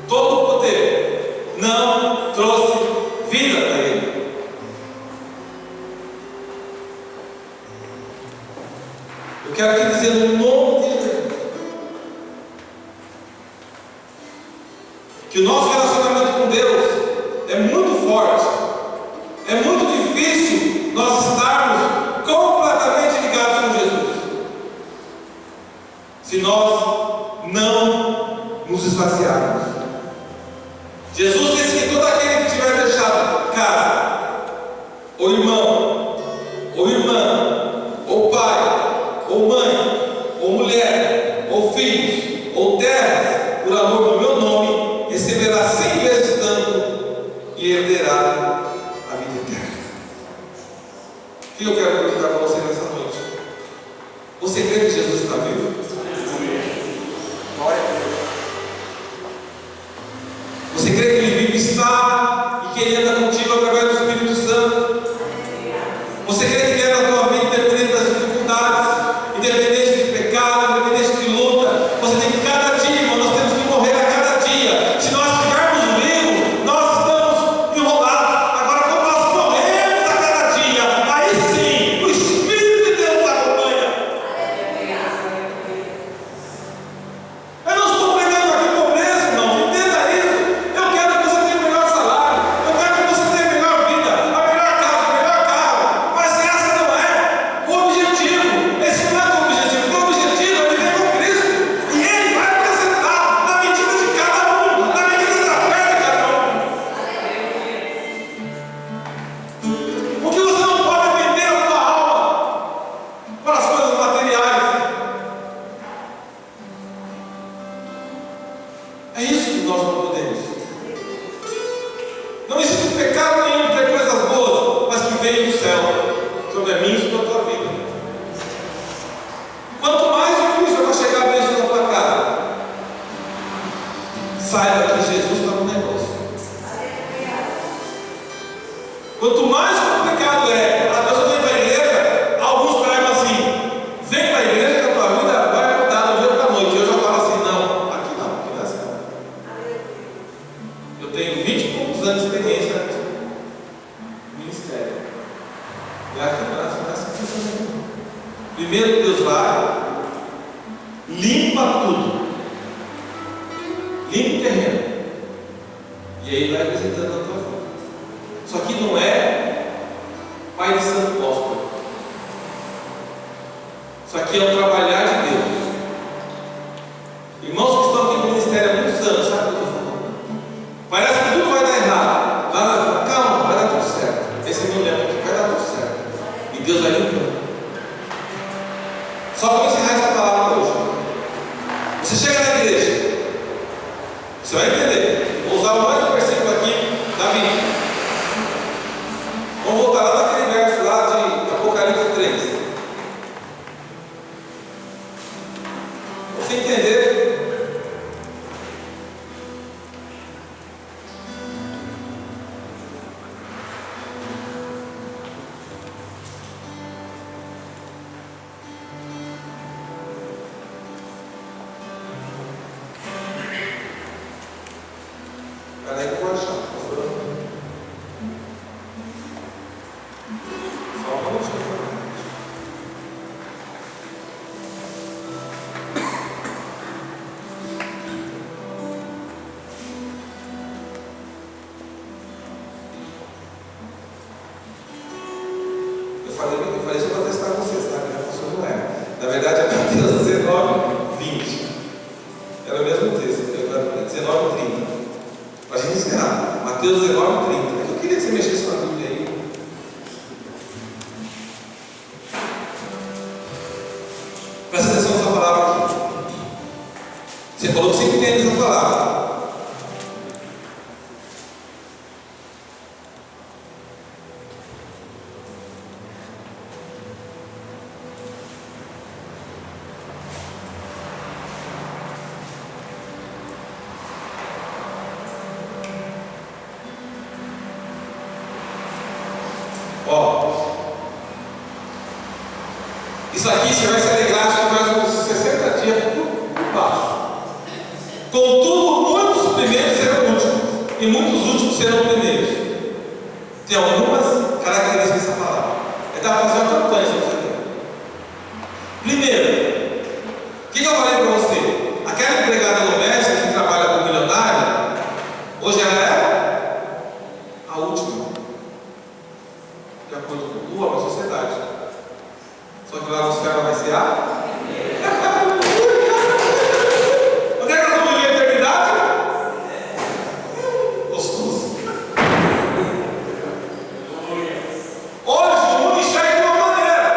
S4: Todo o poder não trouxe vida para ele. Eu quero te dizer no nome de Jesus que o nosso relacionamento com Deus é muito forte. É muito difícil nós estarmos completamente ligados com Jesus se nós não nos esvaziarmos. Jesus disse que todo aquele que tiver deixado casa, ou irmão, ou irmã, ou pai, ou mãe, ou mulher, ou filhos, ou terras, por amor do meu nome, receberá 100 vezes tanto e herderá a vida eterna. O que eu quero perguntar para você nessa noite? Você crê que Jesus está vivo? Glória a Deus. Você crê que Ele vive, está e que Ele anda contigo através do Espírito Santo? Você crê que Ele é na tua vida, independente das dificuldades, independente de pecado, independente de luta? Você tem que cada dia, irmão, nós temos que morrer a cada dia. Se nós estivermos vivos, nós estamos enrolados. Agora, quando nós morremos a cada dia, aí sim, o Espírito de Deus nos acompanha. Eu não estou pregando aqui pobreza, irmão. Entenda isso. Eu quero que você tenha o melhor salário. Eu quero que nós não podemos. Não existe pecado nenhum de ter coisas boas, mas que vem do céu sobre a mim e sobre a tua vida. Quanto mais difícil vai chegar a bênção na tua casa, saiba que Jesus está no negócio. Quanto mais complicado é, a pessoa vem para a igreja, alguns pregam assim: vem para a igreja que a tua vida vai mudar do dia para a noite. E eu já falo assim: não, aqui não é assim. Eu tenho 20 e poucos anos de experiência no ministério. E aqui não é assim. Primeiro Deus vai, limpa tudo, limpa o terreno, e aí vai visitando a tua vida. Isso aqui não é Pai de Santo Gospel. Isso aqui é um trabalhar de Deus. Irmãos que estão aqui no ministério há muitos anos, sabe o que eu estou falando? Parece que tudo vai dar errado. Lá, calma, vai dar tudo certo. Esse é meu lema aqui, vai dar tudo certo. E Deus vai limpando. Só para encerrar essa palavra hoje. Você chega na igreja, você vai entender. Vou usar o mais versículo aqui da Bíblia. Vamos voltar lá naquele verso lá de Apocalipse 3. Para você entender. Peraí que eu vou achar. Só um minutinho. Eu falei isso para testar vocês, tá? Que a função não é. Na verdade, é Mateus 19, 20. Era o mesmo texto, 19, 30. Para a gente encerrar. Mateus 19, 30. Eu queria que você mexesse na Bíblia aí. Presta atenção nessa palavra aqui. Você falou que você entende essa palavra. Ó, isso aqui você vai se alegrar, acho que mais uns 60 dias por baixo. Contudo, muitos primeiros serão últimos, e muitos últimos serão primeiros. Tem algumas características dessa palavra. É dar para fazer uma campanha sobre isso aqui. Primeiro, o que eu falei para você? Aquela empregada doméstica que trabalha com o milionário, hoje ela é a última, de acordo com a sociedade. Só que lá no céu ela vai ser a onde é que nós vamos viver a eternidade? Gostoso. Hoje o mundo enxerga de uma maneira.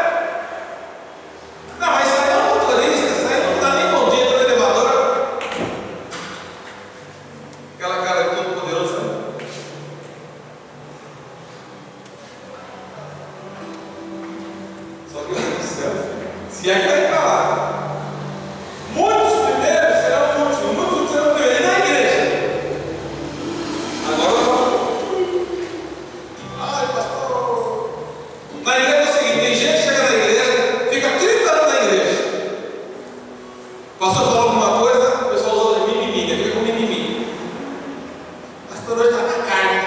S4: Não, mas isso aí é um motorista, isso aí não dá nem bom dia no elevador. Aquela cara de todo poderoso, né? Só que Deus do céu, se é que vai para lá. Muitos primeiros serão últimos, muitos últimos serão primeiros. E na igreja? Agora eu falo. Ai, pastor. Na igreja é o seguinte: tem gente que chega na igreja, fica 30 anos na igreja. O pastor falou alguma coisa, o pessoal usa mimimi, fica com mimimi. O pastor hoje está na carne.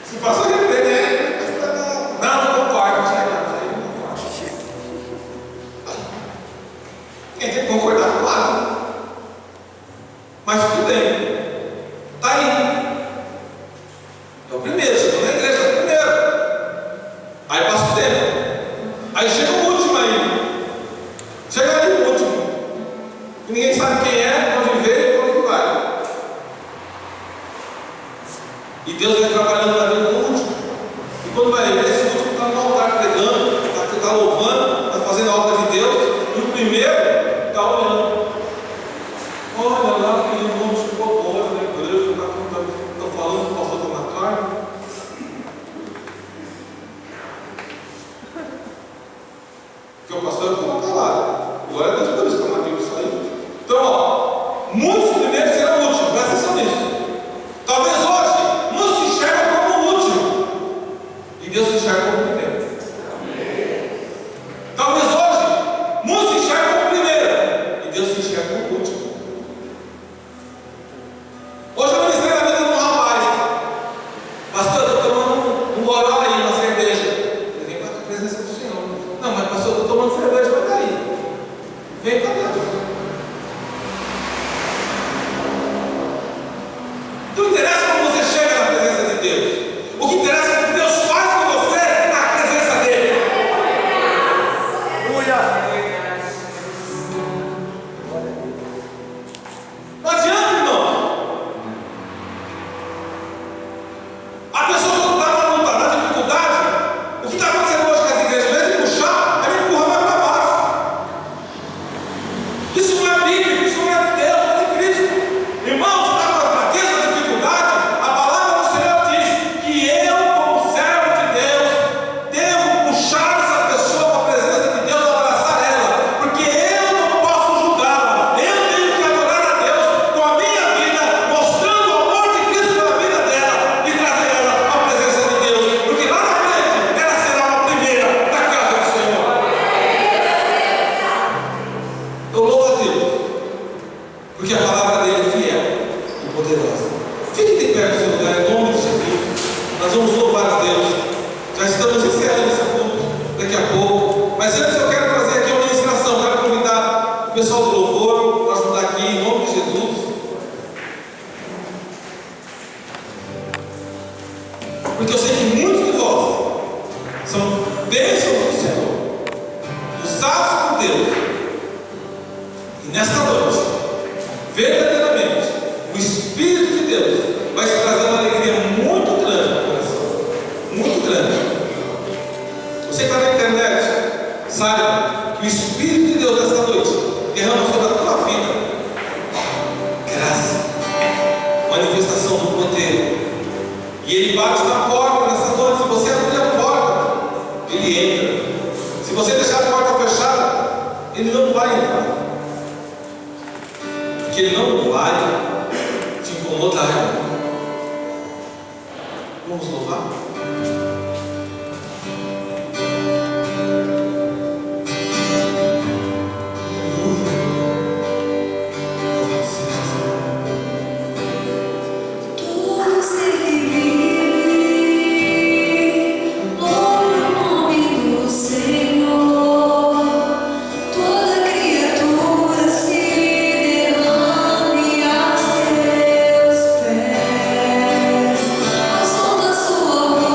S4: Se o pastor repreender, não concordo, quem tem que concordar com o lado. Mas tudo bem. Está aí. É o primeiro, chegou na igreja, é o primeiro. Aí passa o tempo. Aí chega o último aí. Chega aí o último. E ninguém sabe quem é, onde veio e onde vai. E Deus vai trabalhando na vida do último. E quando vai ver, esse último está no altar pregando, está louvando, está fazendo a obra de Deus, e o primeiro está olhando. Isso não é bíblico, isso não é de Deus, é de Cristo. Irmãos, está com a fraqueza, a dificuldade, a palavra do Senhor diz que eu, como servo de Deus, devo puxar essa pessoa para a presença de Deus, abraçar ela, porque eu não posso julgá-la. Eu tenho que adorar a Deus com a minha vida, mostrando o amor de Cristo na vida dela e trazer ela à presença de Deus, porque lá na frente ela será a primeira da casa do Senhor. Eu louvo a Deus, porque a palavra dele é fiel e poderosa. Fique de pé no seu lugar, em nome de Jesus. Nós vamos louvar a Deus. Já estamos encerrando esse culto daqui a pouco. Mas antes eu quero fazer aqui uma ministração. Quero convidar o pessoal do louvor para ajudar aqui, em nome de Jesus. Porque eu sei que muitos de vós são bênçãos do Senhor, usados por Deus. E nesta noite, verdadeiramente, o Espírito de Deus vai te trazer uma alegria muito grande no coração. Muito grande. Você que está na internet, saiba que o Espírito de Deus nesta noite derrama sobre a tua vida graça, manifestação do poder. E Ele bate na porta nessa noite. Se você abrir a porta, Ele entra. Se você deixar a porta fechada, Ele não vai entrar. Porque Ele não vai te incomodar. Vamos louvar?
S1: Todo ser que vive, louve o nome do Senhor. Toda criatura se derrame aos teus pés, ao som da sua voz.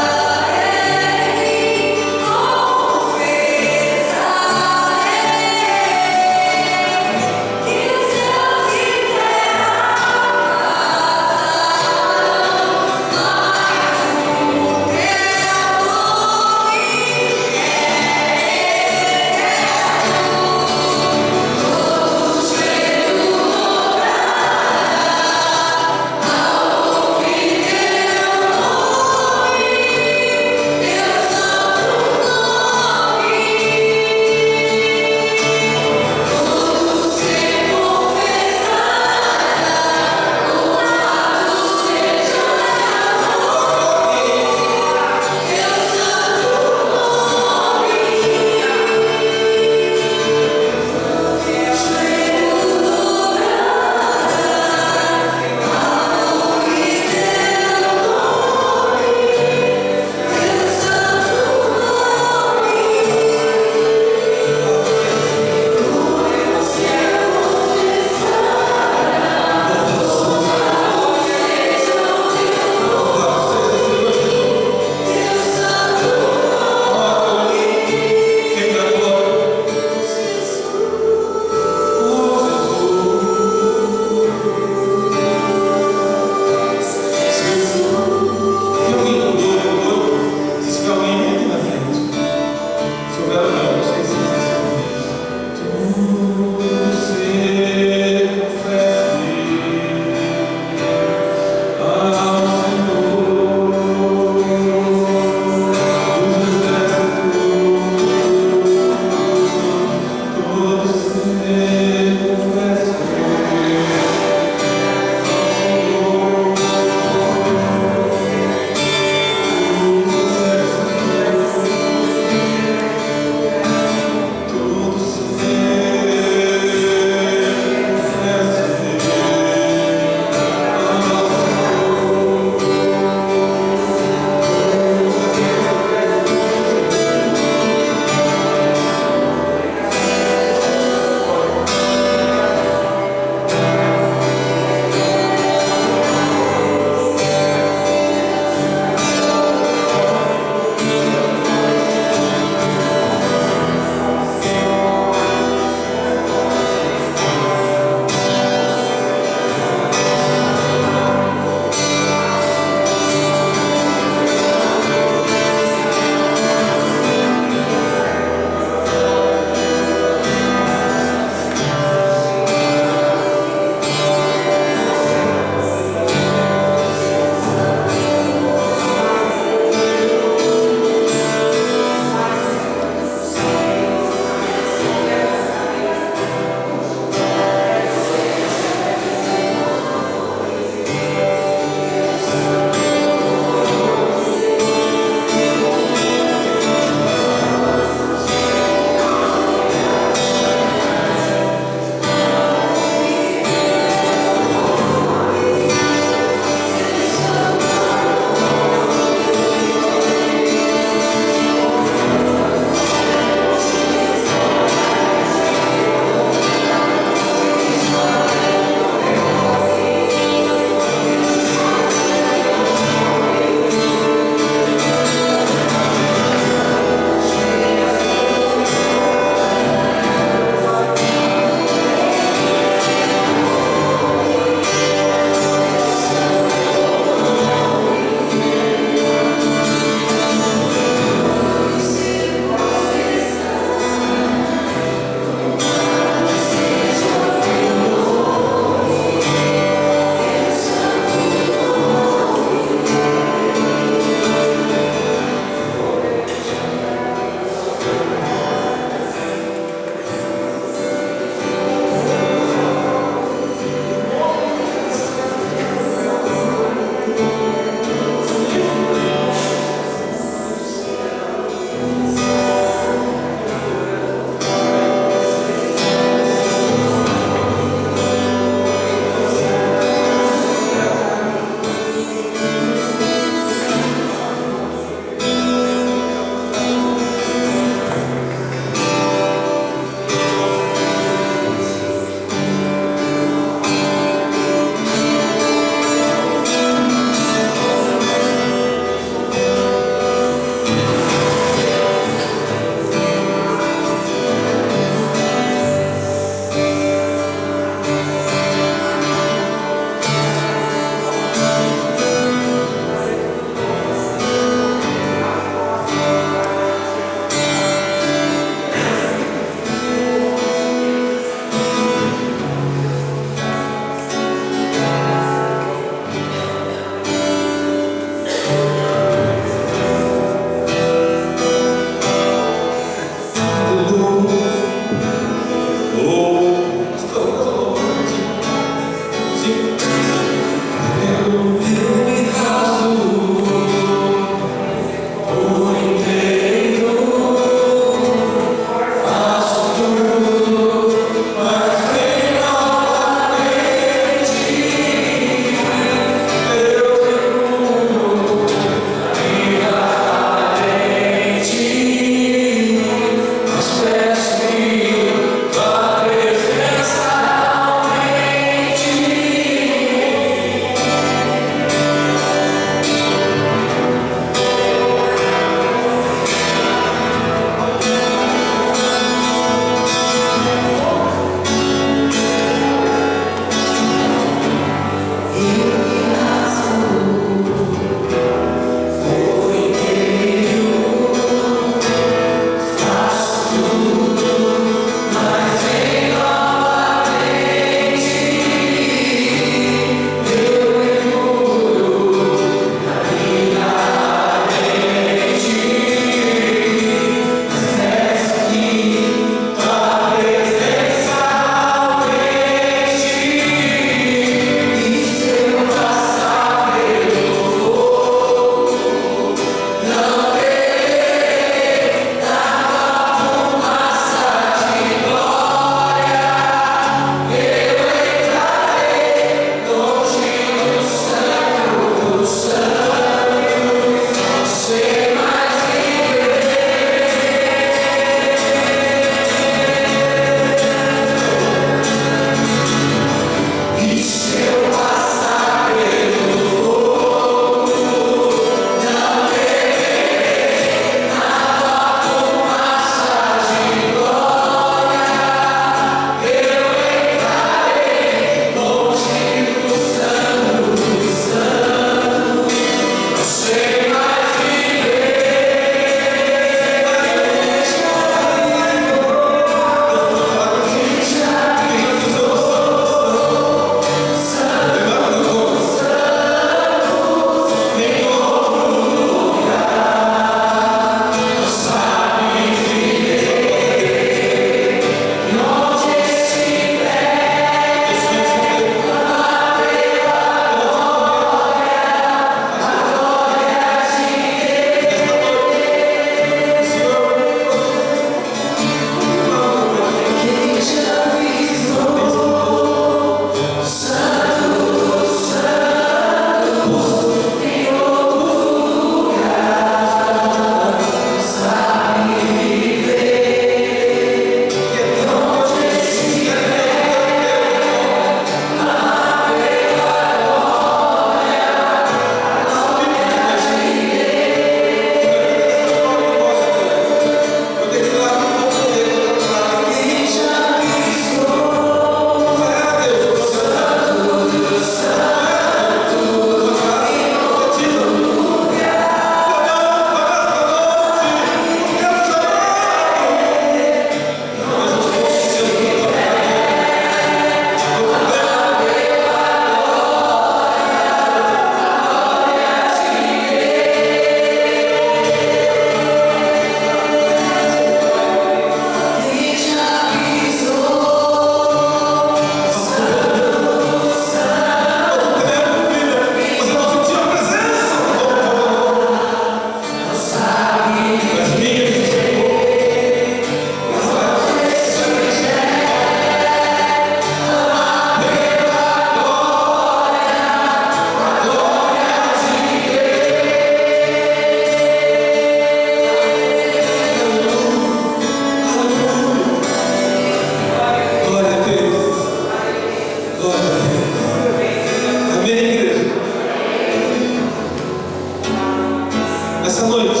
S4: nessa noite,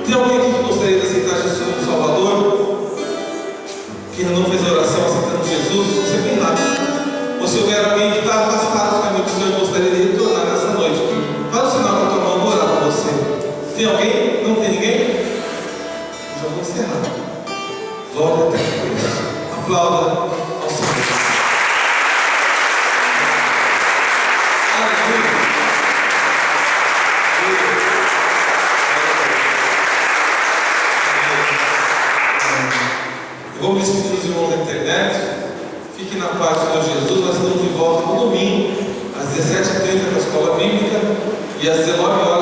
S4: tem alguém aqui que gostaria de aceitar Jesus como Salvador? Que ainda não fez a oração aceitando Jesus? Você tem nada. Ou se houver alguém que está afastado dos caminhos do Senhor e gostaria de retornar nessa noite, faz o sinal com a tua mão, vou orar por você. Tem alguém? Não tem ninguém? Já vou encerrar. Glória a Deus. Aplauda ao Senhor. Aleluia. Eu vou me despedir dos irmãos da internet. Fique na paz do Senhor Jesus. Nós estamos de volta no domingo, às 17h30 com a escola bíblica e às 19h